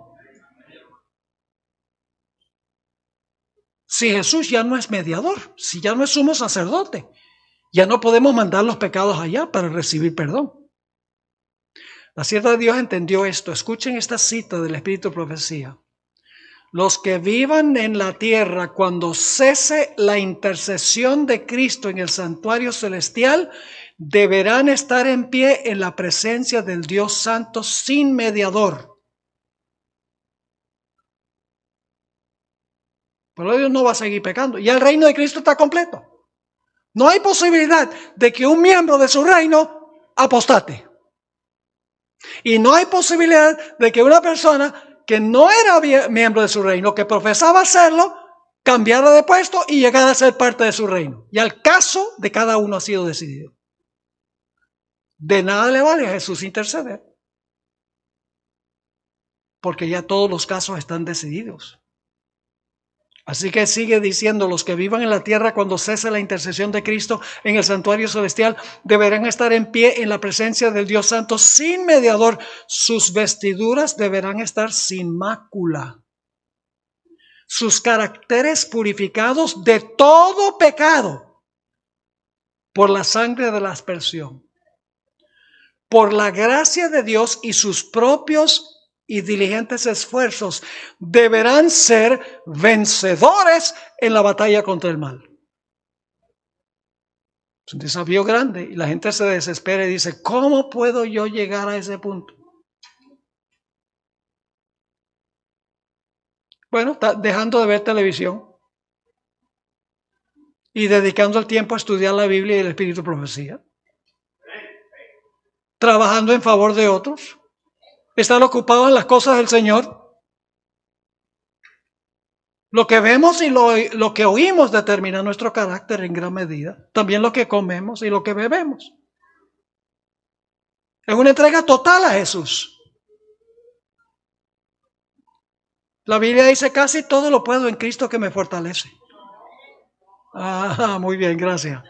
Si Jesús ya no es mediador, si ya no es sumo sacerdote, ya no podemos mandar los pecados allá para recibir perdón. La sierva de Dios entendió esto. Escuchen esta cita del Espíritu de Profecía. Los que vivan en la tierra cuando cese la intercesión de Cristo en el santuario celestial deberán estar en pie en la presencia del Dios Santo sin mediador. Pero Dios no va a seguir pecando. Ya el reino de Cristo está completo. No hay posibilidad de que un miembro de su reino apostate. Y no hay posibilidad de que una persona que no era miembro de su reino, que profesaba serlo, cambiara de puesto y llegara a ser parte de su reino. Y el caso de cada uno ha sido decidido. De nada le vale a Jesús interceder. porque ya todos los casos están decididos. Así que sigue diciendo, los que vivan en la tierra cuando cese la intercesión de Cristo en el santuario celestial deberán estar en pie en la presencia del Dios Santo sin mediador. Sus vestiduras deberán estar sin mácula. Sus caracteres purificados de todo pecado por la sangre de la aspersión. Por la gracia de Dios y sus propios y diligentes esfuerzos deberán ser vencedores en la batalla contra el mal. Es un desafío grande y la gente se desespera y dice, ¿cómo puedo yo llegar a ese punto? Bueno, está dejando de ver televisión y dedicando el tiempo a estudiar la Biblia y el Espíritu de Profecía. Trabajando en favor de otros. Estar ocupados en las cosas del Señor. Lo que vemos y lo que oímos determina nuestro carácter en gran medida. También lo que comemos y lo que bebemos. Es una entrega total a Jesús. La Biblia dice, casi todo lo puedo en Cristo que me fortalece. Ah, muy bien, gracias.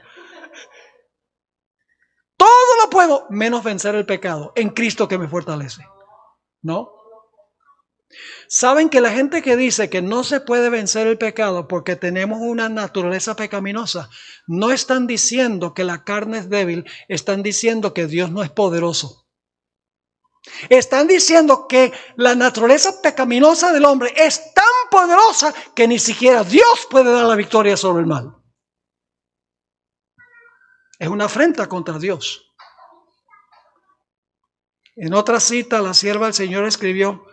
Todo lo puedo, menos vencer el pecado, en Cristo que me fortalece. ¿No? ¿Saben que la gente que dice que no se puede vencer el pecado porque tenemos una naturaleza pecaminosa, no están diciendo que la carne es débil, están diciendo que Dios no es poderoso? Están diciendo que la naturaleza pecaminosa del hombre es tan poderosa que ni siquiera Dios puede dar la victoria sobre el mal. Es una afrenta contra Dios. En otra cita, la sierva del Señor escribió,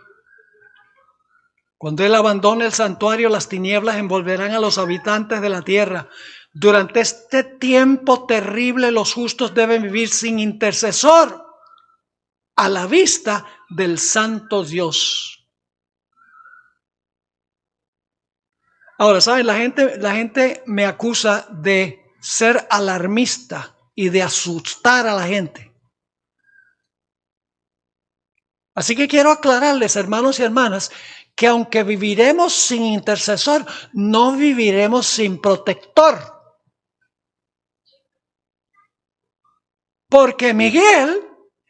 cuando Él abandone el santuario, las tinieblas envolverán a los habitantes de la tierra. Durante este tiempo terrible, los justos deben vivir sin intercesor a la vista del santo Dios. Ahora, ¿saben? La gente me acusa de ser alarmista y de asustar a la gente. Así que quiero aclararles, hermanos y hermanas, que aunque viviremos sin intercesor, no viviremos sin protector. Porque Miguel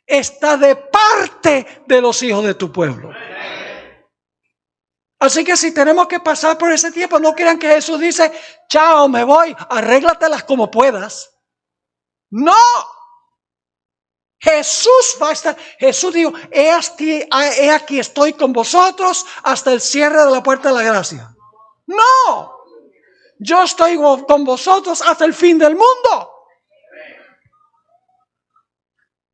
está de parte de los hijos de tu pueblo. Así que si tenemos que pasar por ese tiempo, no crean que Jesús dice, chao, me voy, arréglatelas como puedas. No. Jesús va a estar, Jesús dijo, he aquí estoy con vosotros hasta el cierre de la puerta de la gracia. No, yo estoy con vosotros hasta el fin del mundo.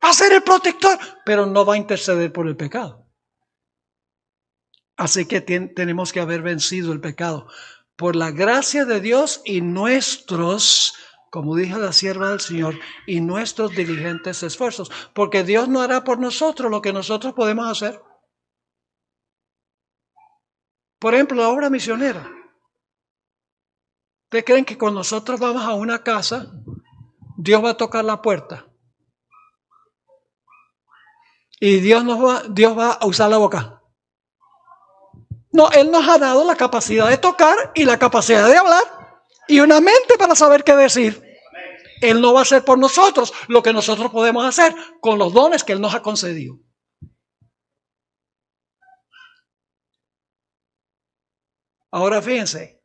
Va a ser el protector, pero no va a interceder por el pecado. Así que tenemos que haber vencido el pecado por la gracia de Dios y nuestros, como dijo la sierva del Señor, y nuestros diligentes esfuerzos. Porque Dios no hará por nosotros lo que nosotros podemos hacer. Por ejemplo, la obra misionera. ¿Ustedes creen que cuando nosotros vamos a una casa, Dios va a tocar la puerta? Y Dios va a usar la boca. No, Él nos ha dado la capacidad de tocar y la capacidad de hablar y una mente para saber qué decir. Él no va a hacer por nosotros lo que nosotros podemos hacer con los dones que Él nos ha concedido. Ahora fíjense,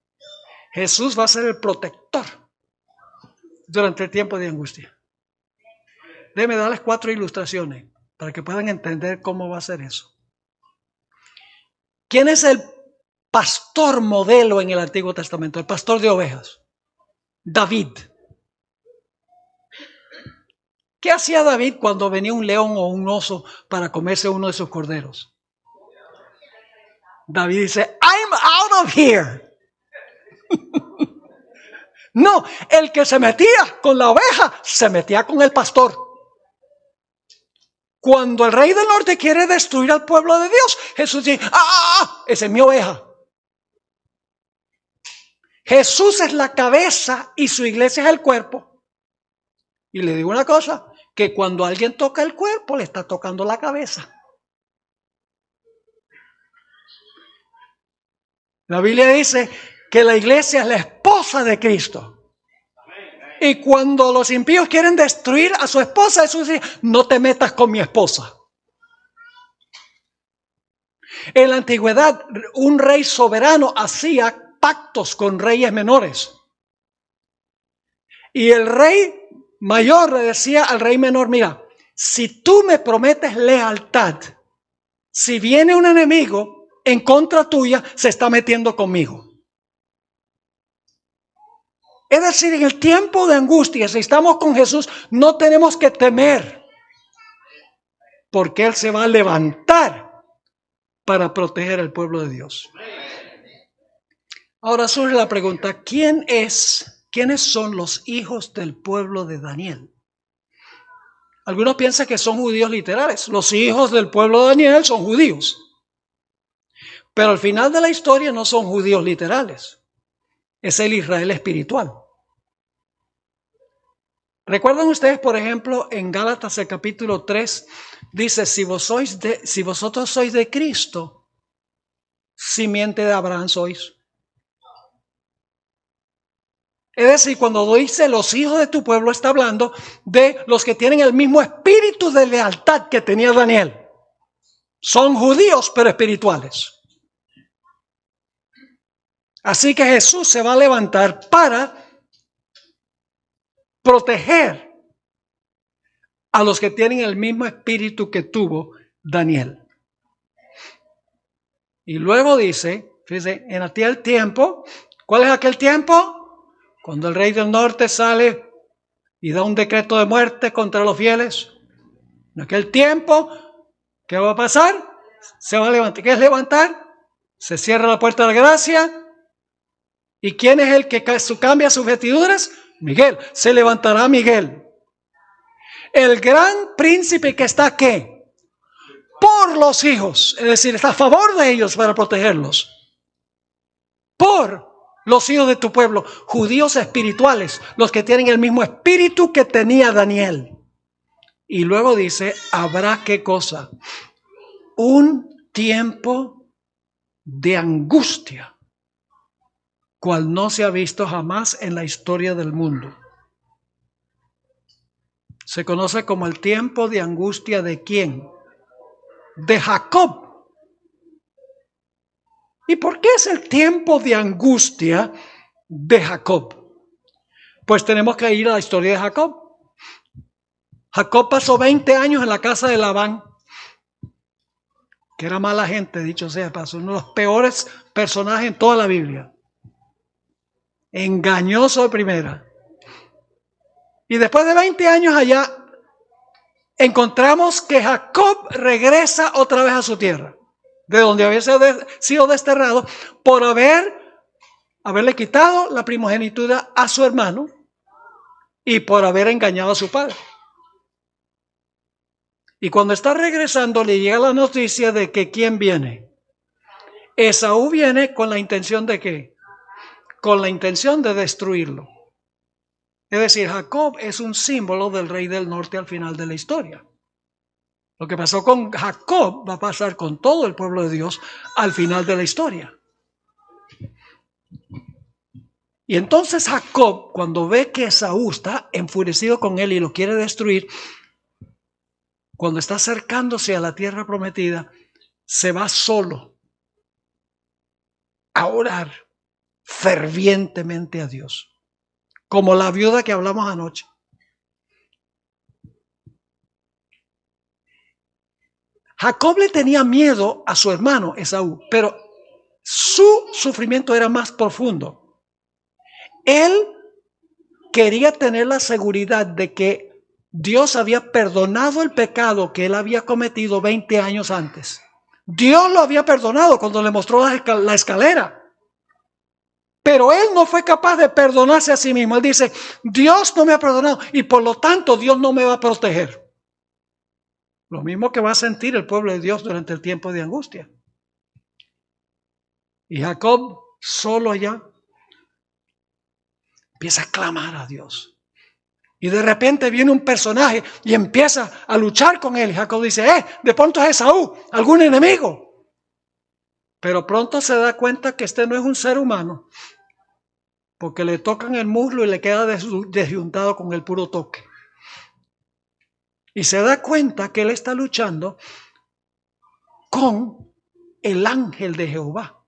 Jesús va a ser el protector durante el tiempo de angustia. Déjenme darles 4 ilustraciones para que puedan entender cómo va a ser eso. ¿Quién es el pastor modelo en el Antiguo Testamento? El pastor de ovejas. David. ¿Qué hacía David cuando venía un león o un oso para comerse uno de sus corderos? David dice, I'm out of here. No, el que se metía con la oveja, se metía con el pastor. Cuando el rey del norte quiere destruir al pueblo de Dios, Jesús dice, esa es mi oveja. Jesús es la cabeza y su iglesia es el cuerpo. Y le digo una cosa, que cuando alguien toca el cuerpo, le está tocando la cabeza. La Biblia dice que la iglesia es la esposa de Cristo. Y cuando los impíos quieren destruir a su esposa, Jesús dice, no te metas con mi esposa. En la antigüedad, un rey soberano hacía pactos con reyes menores. Y el rey mayor le decía al rey menor, mira, si tú me prometes lealtad, si viene un enemigo en contra tuya, se está metiendo conmigo. Es decir, en el tiempo de angustia, si estamos con Jesús, no tenemos que temer, porque Él se va a levantar para proteger al pueblo de Dios. Ahora surge la pregunta, ¿quiénes son los hijos del pueblo de Daniel? Algunos piensan que son judíos literales. Los hijos del pueblo de Daniel son judíos. Pero al final de la historia no son judíos literales. Es el Israel espiritual. ¿Recuerdan ustedes, por ejemplo, en Gálatas el capítulo 3, dice, si vosotros sois de Cristo, simiente de Abraham sois? Es decir, cuando dice los hijos de tu pueblo, está hablando de los que tienen el mismo espíritu de lealtad que tenía Daniel. Son judíos, pero espirituales. Así que Jesús se va a levantar para proteger a los que tienen el mismo espíritu que tuvo Daniel. Y luego dice, fíjese, en aquel tiempo, ¿cuál es aquel tiempo? Cuando el rey del norte sale y da un decreto de muerte contra los fieles. En aquel tiempo, ¿qué va a pasar? Se va a levantar. ¿Qué es levantar? Se cierra la puerta de la gracia. ¿Y quién es el que cambia sus vestiduras? Miguel. Se levantará Miguel. El gran príncipe que está aquí por los hijos, es decir, está a favor de ellos para protegerlos. Por los hijos de tu pueblo, judíos espirituales, los que tienen el mismo espíritu que tenía Daniel. Y luego dice, habrá qué cosa, un tiempo de angustia, cual no se ha visto jamás en la historia del mundo. Se conoce como el tiempo de angustia de ¿quién? De Jacob. ¿Y por qué es el tiempo de angustia de Jacob? Pues tenemos que ir a la historia de Jacob. Jacob pasó 20 años en la casa de Labán, que era mala gente, dicho sea de paso, uno de los peores personajes en toda la Biblia. Engañoso de primera. Y después de 20 años allá, encontramos que Jacob regresa otra vez a su tierra, de donde había sido desterrado por haberle quitado la primogenitura a su hermano y por haber engañado a su padre. Y cuando está regresando le llega la noticia de que ¿quién viene? Esaú viene con la intención de ¿qué? Con la intención de destruirlo. Es decir, Jacob es un símbolo del rey del norte al final de la historia. Lo que pasó con Jacob va a pasar con todo el pueblo de Dios al final de la historia. Y entonces Jacob, cuando ve que Esaú está enfurecido con él y lo quiere destruir, cuando está acercándose a la tierra prometida, se va solo a orar fervientemente a Dios, como la viuda que hablamos anoche. Jacob le tenía miedo a su hermano Esaú, pero su sufrimiento era más profundo. Él quería tener la seguridad de que Dios había perdonado el pecado que él había cometido 20 años antes. Dios lo había perdonado cuando le mostró la escalera. Pero él no fue capaz de perdonarse a sí mismo. Él dice, Dios no me ha perdonado y por lo tanto Dios no me va a proteger. Lo mismo que va a sentir el pueblo de Dios durante el tiempo de angustia. Y Jacob, solo allá, empieza a clamar a Dios. Y de repente viene un personaje y empieza a luchar con él. Y Jacob dice, de pronto es Esaú, algún enemigo. Pero pronto se da cuenta que este no es un ser humano, porque le tocan el muslo y le queda desyuntado con el puro toque. Y se da cuenta que él está luchando con el ángel de Jehová.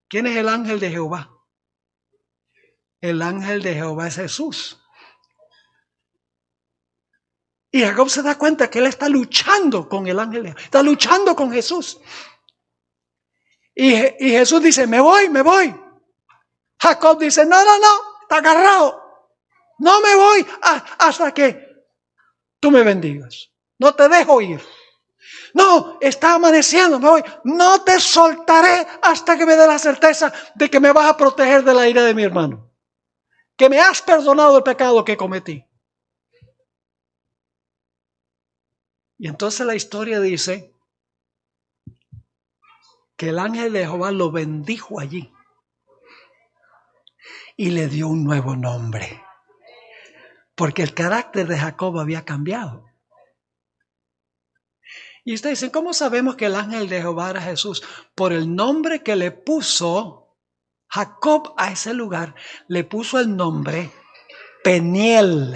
¿Quién es el ángel de Jehová? El ángel de Jehová es Jesús. Y Jacob se da cuenta que él está luchando con el ángel de Jehová, está luchando con Jesús. Y Jesús dice, me voy. Jacob dice, no, está agarrado. No me voy hasta que tú me bendigas. No te dejo ir. No, está amaneciendo, me voy. No te soltaré hasta que me dé la certeza de que me vas a proteger de la ira de mi hermano. Que me has perdonado el pecado que cometí. Y entonces la historia dice que el ángel de Jehová lo bendijo allí y le dio un nuevo nombre, porque el carácter de Jacob había cambiado. Y ustedes dicen, ¿cómo sabemos que el ángel de Jehová era Jesús? Por el nombre que le puso Jacob a ese lugar, le puso el nombre Peniel,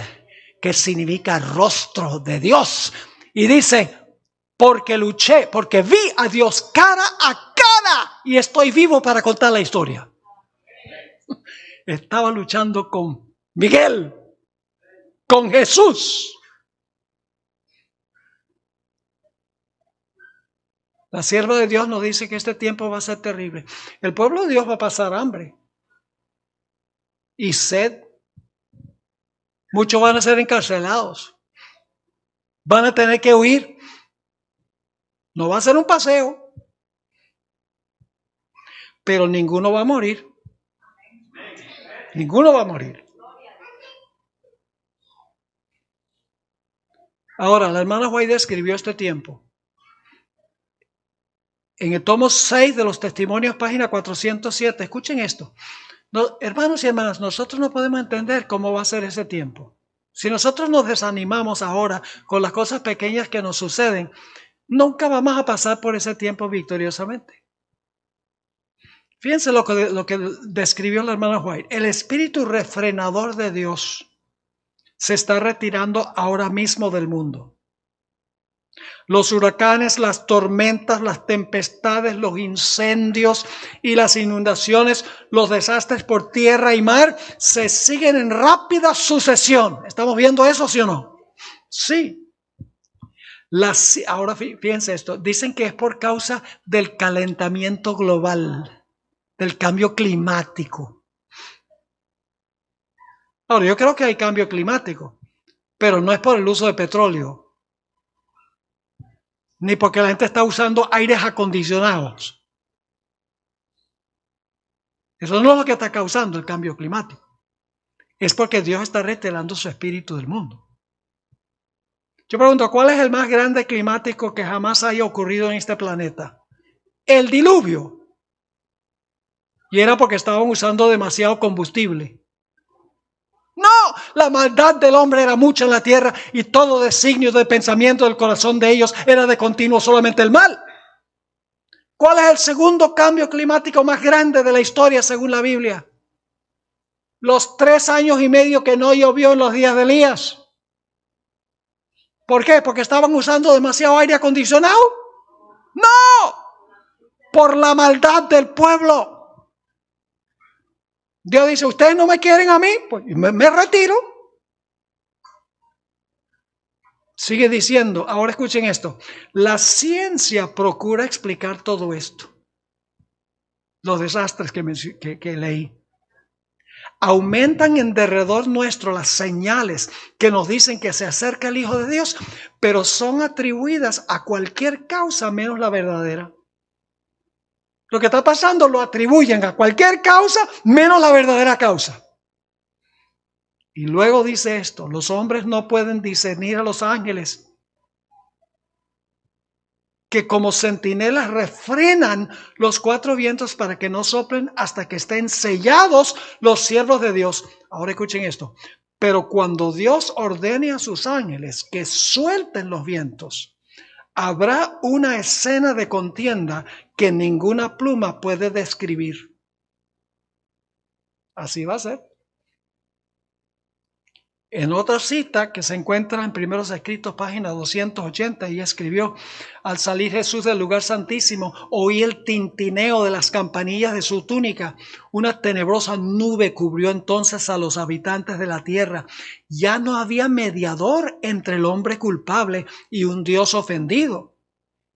que significa rostro de Dios. Y dice, porque luché, porque vi a Dios cara a cara y estoy vivo para contar la historia. Estaba luchando con Miguel, con Jesús. La sierva de Dios nos dice que este tiempo va a ser terrible. El pueblo de Dios va a pasar hambre y sed. Muchos van a ser encarcelados. Van a tener que huir. No va a ser un paseo. Pero ninguno va a morir. Ninguno va a morir. Ahora, la hermana White escribió este tiempo. En el tomo 6 de los testimonios, página 407. Escuchen esto. No, hermanos y hermanas, nosotros no podemos entender cómo va a ser ese tiempo. Si nosotros nos desanimamos ahora con las cosas pequeñas que nos suceden, nunca vamos a pasar por ese tiempo victoriosamente. Fíjense lo que describió la hermana White. El espíritu refrenador de Dios se está retirando ahora mismo del mundo. Los huracanes, las tormentas, las tempestades, los incendios y las inundaciones, los desastres por tierra y mar se siguen en rápida sucesión. ¿Estamos viendo eso, sí o no? Sí. Ahora fíjense esto. Dicen que es por causa del calentamiento global, del cambio climático. Ahora, yo creo que hay cambio climático, pero no es por el uso de petróleo. Ni porque la gente está usando aires acondicionados. Eso no es lo que está causando el cambio climático. Es porque Dios está retirando su espíritu del mundo. Yo pregunto, ¿cuál es el más grande climático que jamás haya ocurrido en este planeta? El diluvio. Y era porque estaban usando demasiado combustible. No, la maldad del hombre era mucha en la tierra y todo designio de pensamiento del corazón de ellos era de continuo solamente el mal. ¿Cuál es el segundo cambio climático más grande de la historia según la Biblia? Los 3 años y medio que no llovió en los días de Elías. ¿Por qué? ¿Porque estaban usando demasiado aire acondicionado? No, por la maldad del pueblo. Dios dice, ustedes no me quieren a mí, pues me retiro. Sigue diciendo, ahora escuchen esto, la ciencia procura explicar todo esto. Los desastres que leí. Aumentan en derredor nuestro las señales que nos dicen que se acerca el Hijo de Dios, pero son atribuidas a cualquier causa menos la verdadera. Lo que está pasando lo atribuyen a cualquier causa menos la verdadera causa. Y luego dice esto, los hombres no pueden discernir a los ángeles que como centinelas refrenan los 4 vientos para que no soplen hasta que estén sellados los siervos de Dios. Ahora escuchen esto. Pero cuando Dios ordene a sus ángeles que suelten los vientos, habrá una escena de contienda que ninguna pluma puede describir. Así va a ser. En otra cita que se encuentra en Primeros Escritos, página 280, y escribió: al salir Jesús del lugar santísimo, oí el tintineo de las campanillas de su túnica. Una tenebrosa nube cubrió entonces a los habitantes de la tierra. Ya no había mediador entre el hombre culpable y un Dios ofendido.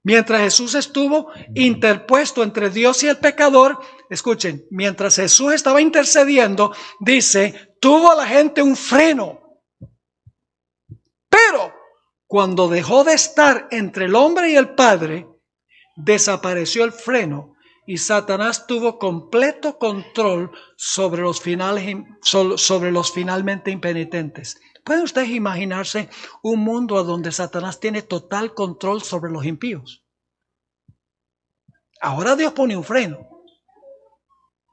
Mientras Jesús estuvo interpuesto entre Dios y el pecador, escuchen, mientras Jesús estaba intercediendo, dice, tuvo a la gente un freno. Pero cuando dejó de estar entre el hombre y el Padre, desapareció el freno y Satanás tuvo completo control sobre los finalmente impenitentes. ¿Pueden ustedes imaginarse un mundo donde Satanás tiene total control sobre los impíos? Ahora Dios pone un freno.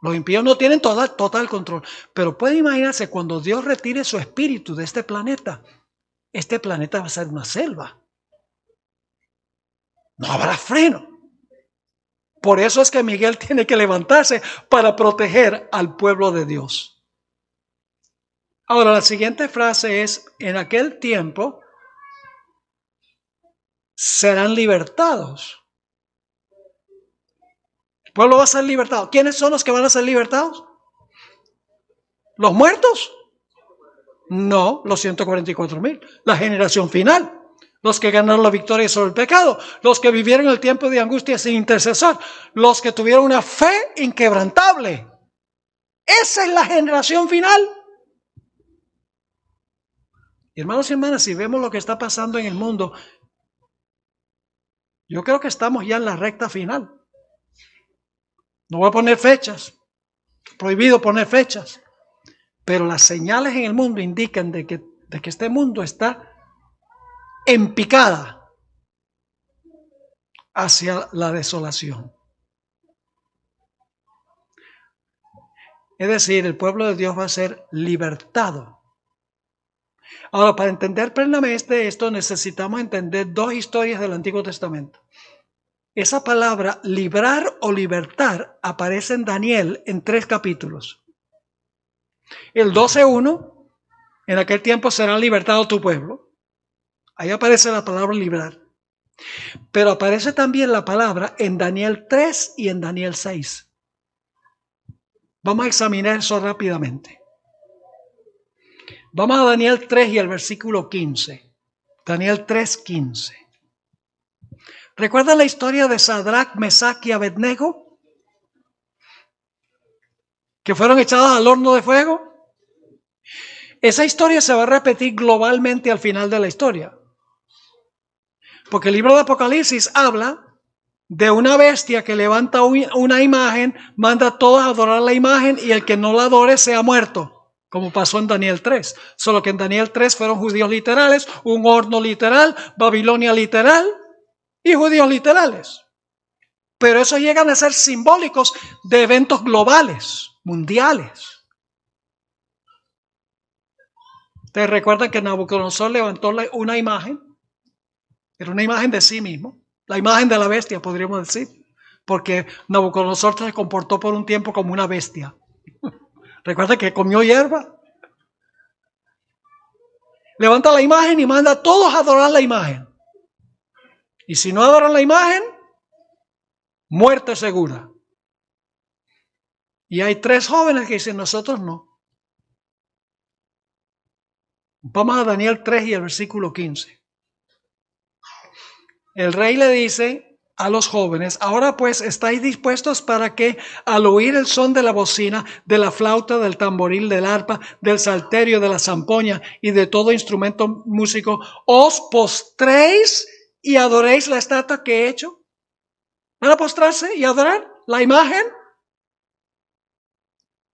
Los impíos no tienen total control. Pero pueden imaginarse cuando Dios retire su espíritu de este planeta va a ser una selva. No habrá freno. Por eso es que Miguel tiene que levantarse para proteger al pueblo de Dios. Ahora, la siguiente frase es, en aquel tiempo serán libertados. El pueblo va a ser libertado. ¿Quiénes son los que van a ser libertados? ¿Los muertos? No, los 144,000. La generación final. Los que ganaron la victoria sobre el pecado. Los que vivieron el tiempo de angustia sin intercesor. Los que tuvieron una fe inquebrantable. Esa es la generación final. Hermanos y hermanas, si vemos lo que está pasando en el mundo, yo creo que estamos ya en la recta final. No voy a poner fechas. Prohibido poner fechas. Pero las señales en el mundo indican de que este mundo está en picada hacia la desolación. Es decir, el pueblo de Dios va a ser libertado. Ahora, para entender plenamente esto, necesitamos entender dos historias del Antiguo Testamento. Esa palabra, librar o libertar, aparece en Daniel en 3 capítulos. El 12:1, en aquel tiempo será libertado tu pueblo. Ahí aparece la palabra librar. Pero aparece también la palabra en Daniel 3 y en Daniel 6. Vamos a examinar eso rápidamente. Vamos a Daniel 3 y el versículo 15. Daniel 3:15. ¿Recuerdan la historia de Sadrach, Mesach y Abednego? Que fueron echados al horno de fuego. Esa historia se va a repetir globalmente al final de la historia. Porque el libro de Apocalipsis habla de una bestia que levanta una imagen, manda a todos a adorar la imagen y el que no la adore sea muerto, como pasó en Daniel 3. Solo que en Daniel 3 fueron judíos literales, un horno literal, Babilonia literal y judíos literales. Pero esos llegan a ser simbólicos de eventos globales, mundiales. Ustedes recuerdan que Nabucodonosor levantó una imagen. Era una imagen de sí mismo. La imagen de la bestia, podríamos decir. Porque Nabucodonosor se comportó por un tiempo como una bestia. ¿Recuerdan que comió hierba? Levanta la imagen y manda a todos a adorar la imagen. Y si no adoran la imagen, muerte segura. Y hay 3 jóvenes que dicen, nosotros no. Vamos a Daniel 3 y el versículo 15. El rey le dice a los jóvenes, ahora pues estáis dispuestos para que al oír el son de la bocina, de la flauta, del tamboril, del arpa, del salterio, de la zampoña y de todo instrumento músico, os postréis y adoréis la estatua que he hecho. ¿Van a postrarse y adorar la imagen?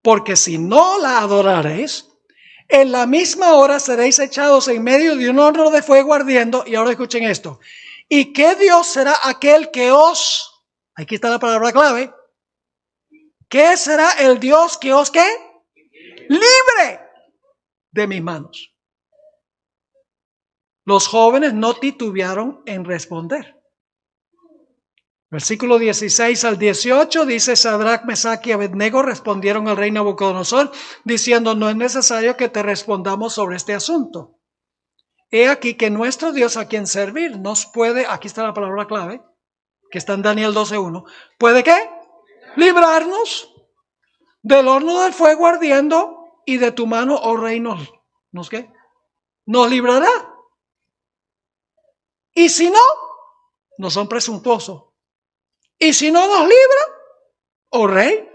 Porque si no la adoraréis, en la misma hora seréis echados en medio de un horno de fuego ardiendo. Y ahora escuchen esto. ¿Y qué Dios será aquel que os, aquí está la palabra clave, qué será el Dios que os, ¿qué? Libre de mis manos? Los jóvenes no titubearon en responder. Versículo 16 al 18 dice: Sadrach, Mesach y Abednego respondieron al rey Nabucodonosor diciendo: no es necesario que te respondamos sobre este asunto. He aquí que nuestro Dios, a quien servir nos puede, aquí está la palabra clave, que está en Daniel 12:1, ¿puede qué? Librarnos del horno del fuego ardiendo, y de tu mano, oh rey, ¿nos qué? Nos librará. Y si no son presuntuosos. Y si no nos libra, oh rey,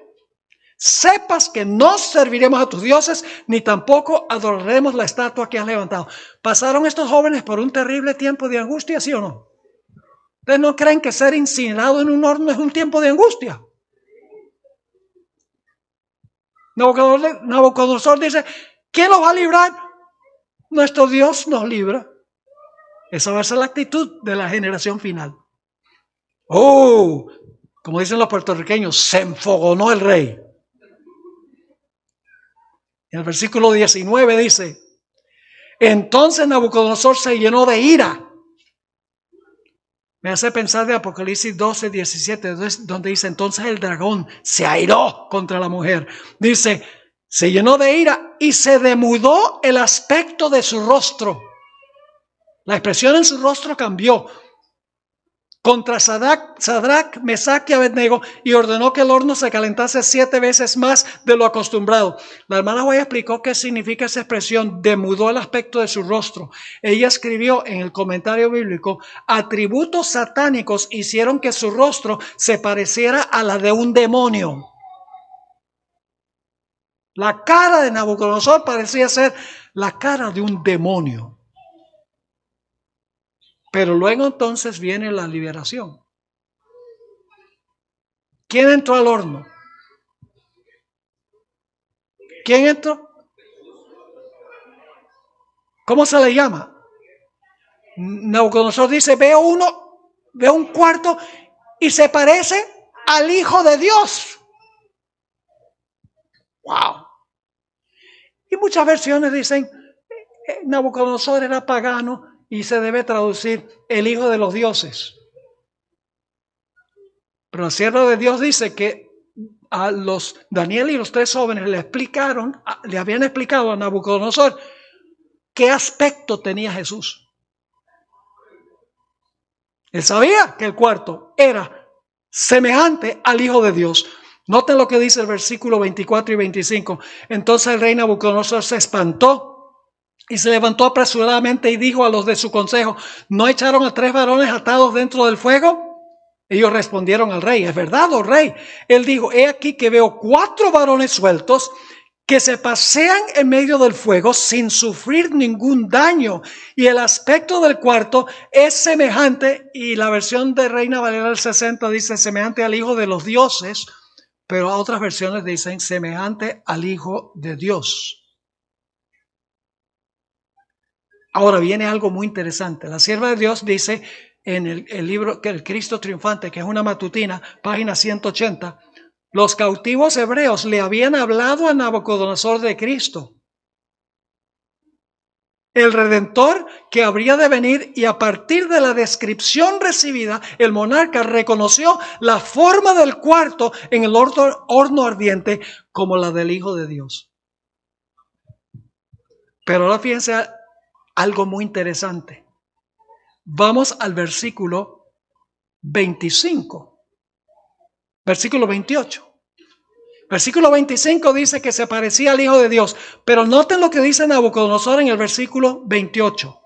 sepas que no serviremos a tus dioses, ni tampoco adoraremos la estatua que has levantado. ¿Pasaron estos jóvenes por un terrible tiempo de angustia, sí o no? ¿Ustedes no creen que ser incinerado en un horno es un tiempo de angustia? Nabucodonosor dice: ¿quién los va a librar? Nuestro Dios nos libra. Esa va a ser la actitud de la generación final. Como dicen los puertorriqueños, se enfogonó el rey. En el versículo 19 dice: entonces Nabucodonosor se llenó de ira. Me hace pensar de Apocalipsis 12:17, donde dice: entonces el dragón se airó contra la mujer. Dice: se llenó de ira y se demudó el aspecto de su rostro. La expresión en su rostro cambió contra Sadrach, Mesach y Abednego, y ordenó que el horno se calentase 7 veces más de lo acostumbrado. La hermana Guaya explicó qué significa esa expresión: demudó el aspecto de su rostro. Ella escribió en el comentario bíblico: atributos satánicos hicieron que su rostro se pareciera a la de un demonio. La cara de Nabucodonosor parecía ser la cara de un demonio. Pero luego entonces viene la liberación. ¿Quién entró al horno? ¿Quién entró? ¿Cómo se le llama? Nabucodonosor dice: veo un cuarto y se parece al Hijo de Dios. ¡Wow! Y muchas versiones dicen: Nabucodonosor era pagano, y se debe traducir el hijo de los dioses. Pero el siervo de Dios dice que a los Daniel y los 3 jóvenes le habían explicado a Nabucodonosor qué aspecto tenía Jesús. Él sabía que el cuarto era semejante al Hijo de Dios. Noten lo que dice el versículo 24 y 25. Entonces el rey Nabucodonosor se espantó y se levantó apresuradamente y dijo a los de su consejo: ¿no echaron a 3 varones atados dentro del fuego? Ellos respondieron al rey: es verdad, oh rey. Él dijo: he aquí que veo 4 varones sueltos que se pasean en medio del fuego sin sufrir ningún daño, y el aspecto del cuarto es semejante, y la versión de Reina Valera del 60 dice semejante al Hijo de los dioses, pero otras versiones dicen semejante al Hijo de Dios. Ahora viene algo muy interesante. La sierva de Dios dice en el libro que el Cristo Triunfante, que es una matutina, página 180, los cautivos hebreos le habían hablado a Nabucodonosor de Cristo, el Redentor que habría de venir, y a partir de la descripción recibida, el monarca reconoció la forma del cuarto en el horno ardiente como la del Hijo de Dios. Pero ahora fíjense algo muy interesante. Vamos al versículo 25. Versículo 28. Versículo 25 dice que se parecía al Hijo de Dios. Pero noten lo que dice Nabucodonosor en el versículo 28.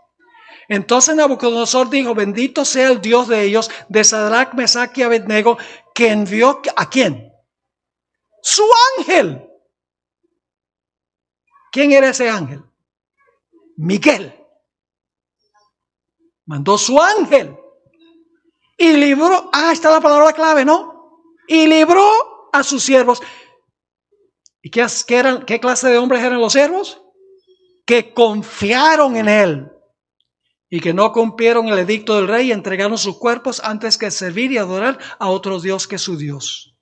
Entonces Nabucodonosor dijo: bendito sea el Dios de ellos, de Sadrach, Mesach y Abednego, que envió ¿a quién? Su ángel. ¿Quién era ese ángel? Miguel. Mandó su ángel y libró, está la palabra clave, ¿no? Y libró a sus siervos. ¿Y qué clase de hombres eran los siervos? Que confiaron en él y que no cumplieron el edicto del rey y entregaron sus cuerpos antes que servir y adorar a otro Dios que su Dios.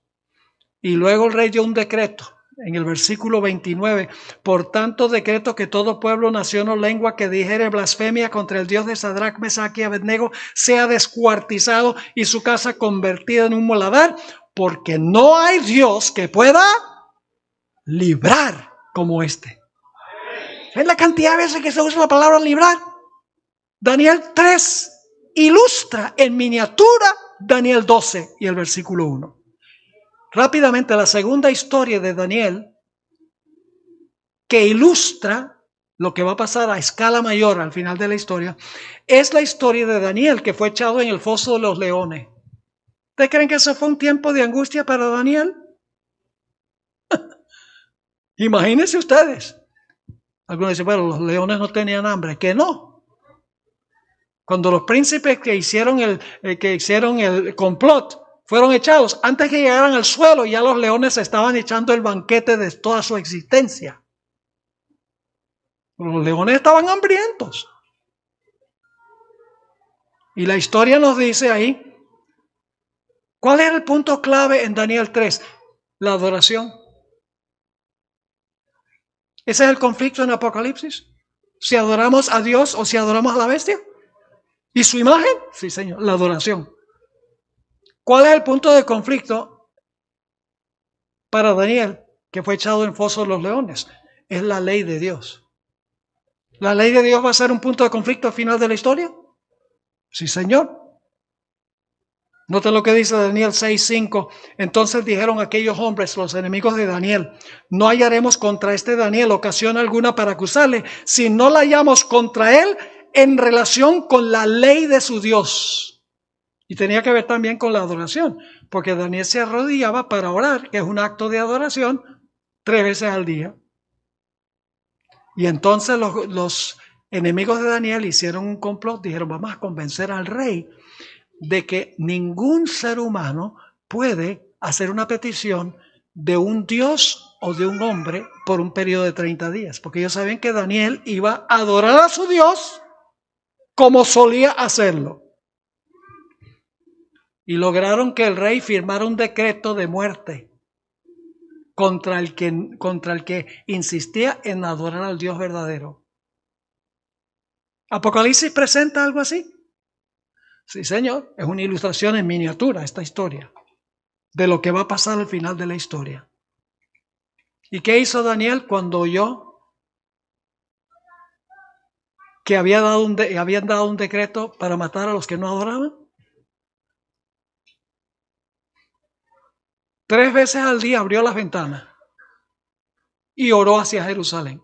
Y luego el rey dio un decreto en el versículo 29, por tanto decreto que todo pueblo, nación o lengua que dijere blasfemia contra el Dios de Sadrach, Mesach y Abednego sea descuartizado y su casa convertida en un muladar, porque no hay Dios que pueda librar como este. ¿Ves la cantidad de veces que se usa la palabra librar? Daniel 3 ilustra en miniatura Daniel 12 y el versículo 1. Rápidamente, la segunda historia de Daniel que ilustra lo que va a pasar a escala mayor al final de la historia es la historia de Daniel, que fue echado en el foso de los leones. ¿Ustedes creen que eso fue un tiempo de angustia para Daniel? Imagínense ustedes. Algunos dicen, bueno, los leones no tenían hambre. Que no. Cuando los príncipes que hicieron el complot fueron echados, antes que llegaran al suelo, ya los leones estaban echando el banquete de toda su existencia. Los leones estaban hambrientos. Y la historia nos dice ahí, ¿cuál era el punto clave en Daniel 3? La adoración. Ese es el conflicto en Apocalipsis. Si adoramos a Dios o si adoramos a la bestia. ¿Y su imagen? Sí, Señor, la adoración. ¿Cuál es el punto de conflicto para Daniel, que fue echado en el foso de los leones? Es la ley de Dios. ¿La ley de Dios va a ser un punto de conflicto al final de la historia? Sí, Señor. Noten lo que dice Daniel 6:5. Entonces dijeron aquellos hombres, los enemigos de Daniel, no hallaremos contra este Daniel ocasión alguna para acusarle, si no la hallamos contra él en relación con la ley de su Dios. Y tenía que ver también con la adoración, porque Daniel se arrodillaba para orar, que es un acto de adoración, 3 veces al día. Y entonces los enemigos de Daniel hicieron un complot, dijeron, vamos a convencer al rey de que ningún ser humano puede hacer una petición de un Dios o de un hombre por un periodo de 30 días, porque ellos sabían que Daniel iba a adorar a su Dios como solía hacerlo. Y lograron que el rey firmara un decreto de muerte contra el que insistía en adorar al Dios verdadero. ¿Apocalipsis presenta algo así? Sí, Señor, es una ilustración en miniatura esta historia de lo que va a pasar al final de la historia. ¿Y qué hizo Daniel cuando oyó que habían dado un decreto para matar a los que no adoraban? 3 veces al día abrió las ventanas y oró hacia Jerusalén.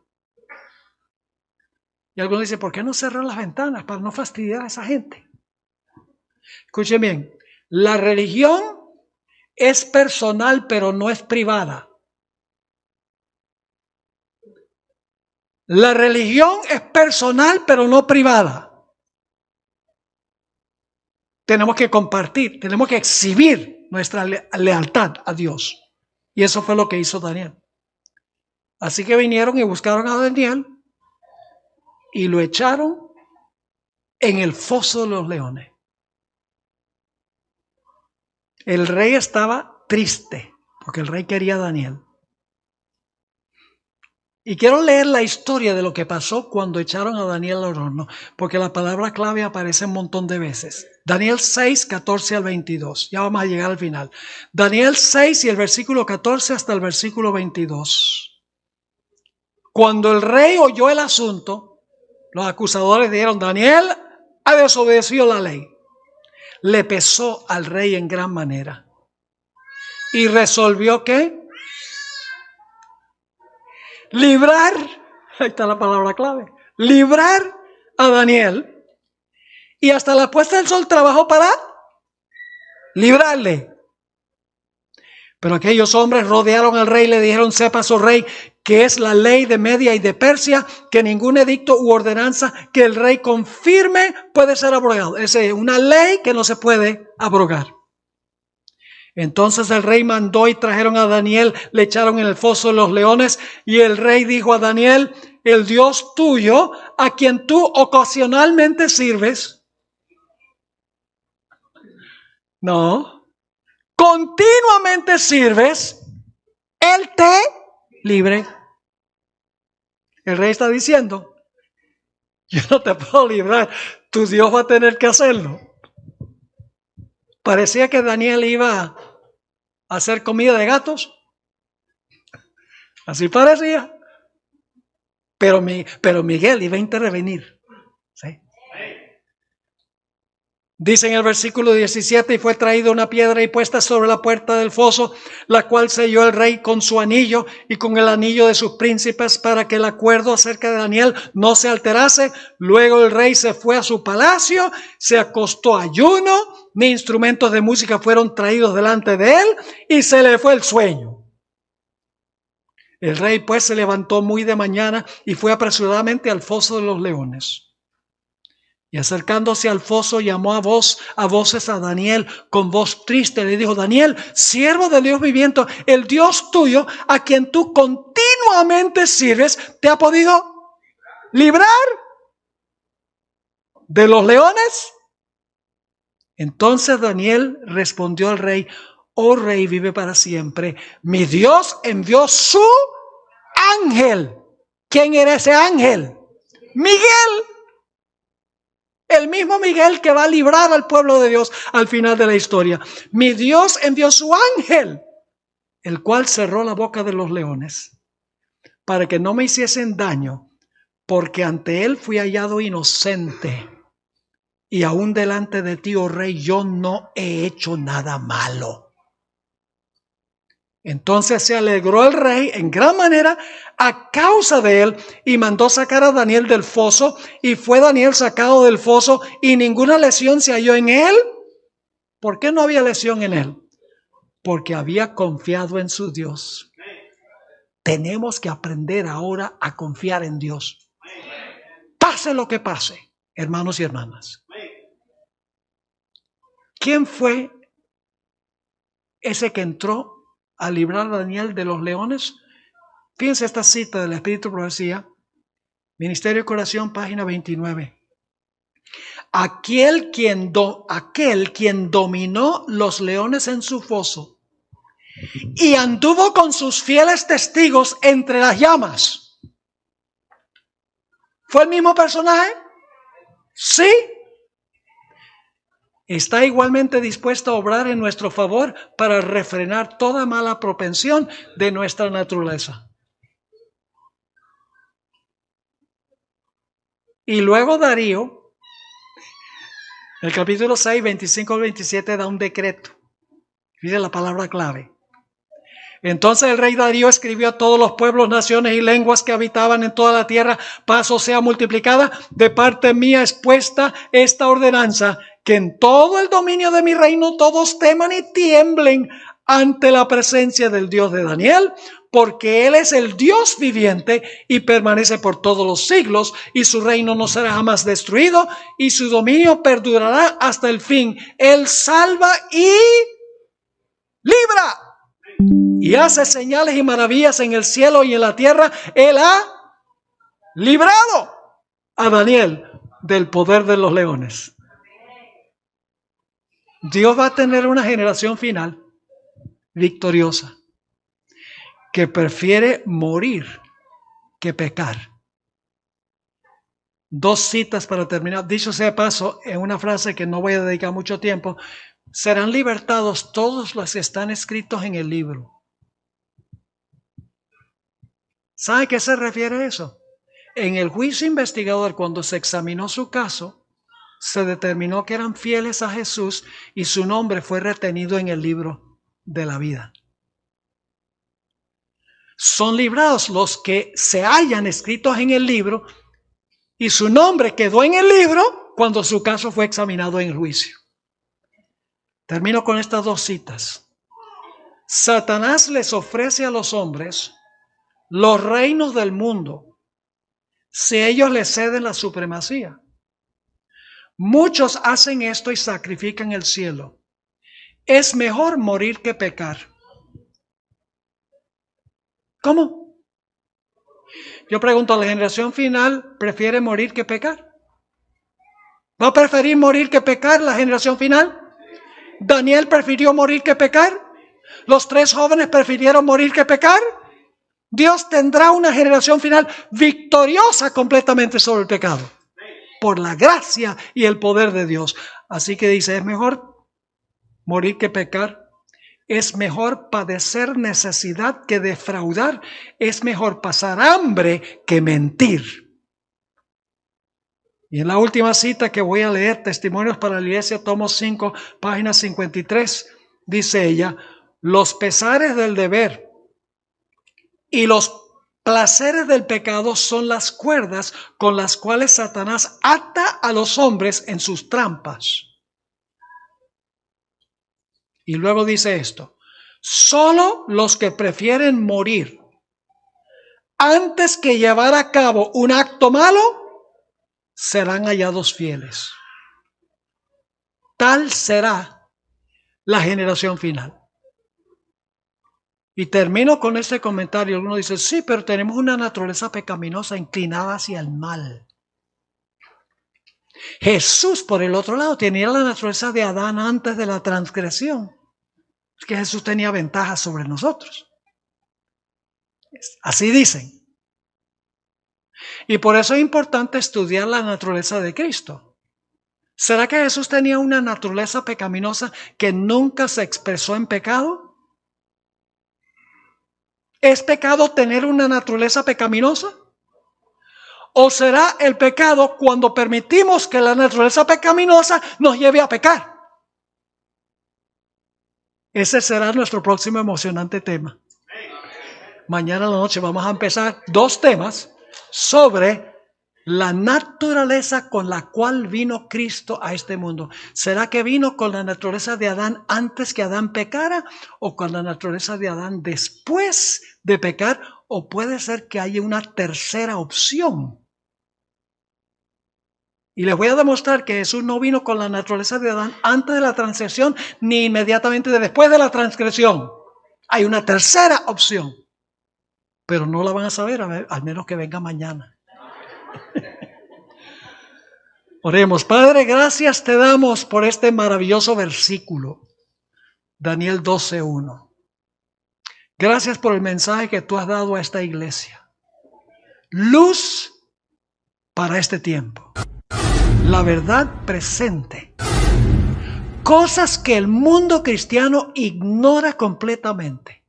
Y algunos dicen, ¿por qué no cerró las ventanas para no fastidiar a esa gente? Escuchen bien, la religión es personal pero no es privada. La religión es personal pero no privada. Tenemos que compartir, tenemos que exhibir nuestra lealtad a Dios. Y eso fue lo que hizo Daniel. Así que vinieron y buscaron a Daniel y lo echaron en el foso de los leones. El rey estaba triste porque el rey quería a Daniel. Y quiero leer la historia de lo que pasó cuando echaron a Daniel al horno, porque la palabra clave aparece un montón de veces. Daniel 6, 14 al 22. Ya vamos a llegar al final. Daniel 6 y el versículo 14 hasta el versículo 22. Cuando el rey oyó el asunto, los acusadores dijeron, Daniel ha desobedecido la ley. Le pesó al rey en gran manera. Y resolvió ¿qué? Librar, ahí está la palabra clave, librar a Daniel. Y hasta la puesta del sol trabajó para librarle. Pero aquellos hombres rodearon al rey y le dijeron, sepa su rey, que es la ley de Media y de Persia, que ningún edicto u ordenanza que el rey confirme puede ser abrogado. Esa es una ley que no se puede abrogar. Entonces el rey mandó y trajeron a Daniel, le echaron en el foso de los leones, y el rey dijo a Daniel, el Dios tuyo, a quien tú ocasionalmente sirves, no, continuamente sirves, él te libre. El rey está diciendo, yo no te puedo librar, tu Dios va a tener que hacerlo. Parecía que Daniel iba a hacer comida de gatos. Así parecía. Pero Miguel iba a intervenir. ¿Sí? Dice en el versículo 17, y fue traída una piedra y puesta sobre la puerta del foso, la cual selló el rey con su anillo y con el anillo de sus príncipes, para que el acuerdo acerca de Daniel no se alterase. Luego el rey se fue a su palacio, se acostó ayuno, ni instrumentos de música fueron traídos delante de él, y se le fue el sueño. El rey pues se levantó muy de mañana y fue apresuradamente al foso de los leones. Y acercándose al foso, llamó a voces a Daniel con voz triste. Le dijo: Daniel, siervo del Dios viviente, el Dios tuyo, a quien tú continuamente sirves, ¿te ha podido librar de los leones? Entonces Daniel respondió al rey: oh rey, vive para siempre. Mi Dios envió su ángel. ¿Quién era ese ángel? Miguel. El mismo Miguel que va a librar al pueblo de Dios al final de la historia. Mi Dios envió su ángel, el cual cerró la boca de los leones, para que no me hiciesen daño, porque ante él fui hallado inocente. Y aún delante de ti, oh rey, yo no he hecho nada malo. Entonces se alegró el rey en gran manera a causa de él, y mandó sacar a Daniel del foso, y fue Daniel sacado del foso, y ninguna lesión se halló en él. ¿Por qué no había lesión en él? Porque había confiado en su Dios. Tenemos que aprender ahora a confiar en Dios. Pase lo que pase, hermanos y hermanas. ¿Quién fue ese que entró a librar a Daniel de los leones? Fíjense esta cita del Espíritu de Profecía, Ministerio de Curación, página 29. Aquel quien dominó los leones en su foso y anduvo con sus fieles testigos entre las llamas. ¿Fue el mismo personaje? Sí. Está igualmente dispuesto a obrar en nuestro favor para refrenar toda mala propensión de nuestra naturaleza. Y luego Darío, el capítulo 6, 25 al 27, da un decreto. Fíjense la palabra clave. Entonces el rey Darío escribió a todos los pueblos, naciones y lenguas que habitaban en toda la tierra: paz os sea multiplicada. De parte mía es puesta esta ordenanza, que en todo el dominio de mi reino todos teman y tiemblen ante la presencia del Dios de Daniel, porque Él es el Dios viviente y permanece por todos los siglos, y su reino no será jamás destruido, y su dominio perdurará hasta el fin. Él salva y libra, y hace señales y maravillas en el cielo y en la tierra. Él ha librado a Daniel del poder de los leones. Dios va a tener una generación final victoriosa, que prefiere morir que pecar. Dos citas para terminar. Dicho sea de paso, en una frase que no voy a dedicar mucho tiempo: serán libertados todos los que están escritos en el libro. ¿Sabe a qué se refiere eso? En el juicio investigador, cuando se examinó su caso, se determinó que eran fieles a Jesús y su nombre fue retenido en el libro de la vida. Son librados los que se hallan escritos en el libro y su nombre quedó en el libro cuando su caso fue examinado en el juicio. Termino con estas dos citas. Satanás les ofrece a los hombres los reinos del mundo si ellos le ceden la supremacía. Muchos hacen esto y sacrifican el cielo. Es mejor morir que pecar. ¿Cómo? Yo pregunto, ¿la generación final prefiere morir que pecar? ¿Va a preferir morir que pecar la generación final? ¿Daniel prefirió morir que pecar? ¿Los tres jóvenes prefirieron morir que pecar? Dios tendrá una generación final victoriosa completamente sobre el pecado, por la gracia y el poder de Dios. Así que dice, es mejor morir que pecar. Es mejor padecer necesidad que defraudar. Es mejor pasar hambre que mentir. Y en la última cita que voy a leer, Testimonios para la Iglesia, tomo 5, página 53, dice ella, los pesares del deber y los placeres del pecado son las cuerdas con las cuales Satanás ata a los hombres en sus trampas. Y luego dice esto, solo los que prefieren morir antes que llevar a cabo un acto malo serán hallados fieles. Tal será la generación final. Y termino con este comentario. Alguno dice, sí, pero tenemos una naturaleza pecaminosa inclinada hacia el mal. Jesús, por el otro lado, tenía la naturaleza de Adán antes de la transgresión. Es que Jesús tenía ventajas sobre nosotros. Así dicen. Y por eso es importante estudiar la naturaleza de Cristo. ¿Será que Jesús tenía una naturaleza pecaminosa que nunca se expresó en pecado? ¿Es pecado tener una naturaleza pecaminosa? ¿O será el pecado cuando permitimos que la naturaleza pecaminosa nos lleve a pecar? Ese será nuestro próximo emocionante tema. Mañana a la noche vamos a empezar 2 temas sobre la naturaleza con la cual vino Cristo a este mundo. ¿Será que vino con la naturaleza de Adán antes que Adán pecara o con la naturaleza de Adán después de pecar? ¿O puede ser que haya una tercera opción? Y les voy a demostrar que Jesús no vino con la naturaleza de Adán antes de la transgresión ni inmediatamente después de la transgresión. Hay una tercera opción, pero no la van a saber al menos que venga mañana. Oremos. Padre, gracias te damos por este maravilloso versículo, Daniel 12:1. Gracias por el mensaje que tú has dado a esta iglesia. Luz para este tiempo. La verdad presente. Cosas que el mundo cristiano ignora completamente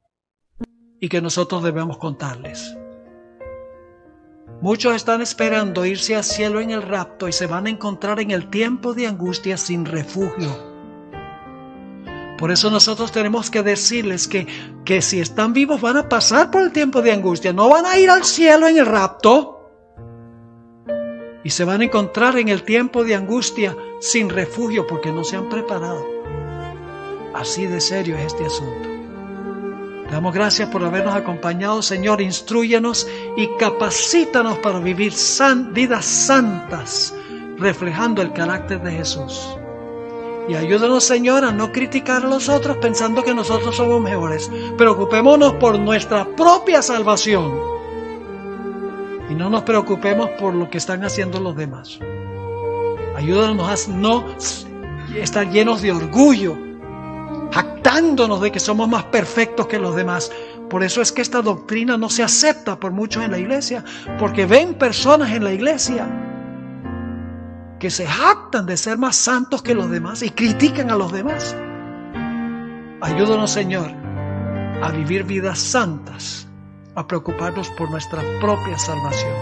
y que nosotros debemos contarles. Muchos están esperando irse al cielo en el rapto y se van a encontrar en el tiempo de angustia sin refugio. Por eso nosotros tenemos que decirles que si están vivos van a pasar por el tiempo de angustia, no van a ir al cielo en el rapto. Y se van a encontrar en el tiempo de angustia sin refugio porque no se han preparado. Así de serio es este asunto. Te damos gracias por habernos acompañado, Señor. Instrúyenos y capacítanos para vivir vidas santas, reflejando el carácter de Jesús. Y ayúdanos, Señor, a no criticar a los otros pensando que nosotros somos mejores. Preocupémonos por nuestra propia salvación. Y no nos preocupemos por lo que están haciendo los demás. Ayúdanos a no estar llenos de orgullo, jactándonos de que somos más perfectos que los demás. Por eso es que esta doctrina no se acepta por muchos en la iglesia, porque ven personas en la iglesia que se jactan de ser más santos que los demás y critican a los demás. Ayúdanos, Señor, a vivir vidas santas, a preocuparnos por nuestra propia salvación.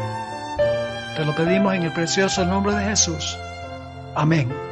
Te lo pedimos en el precioso nombre de Jesús. Amén.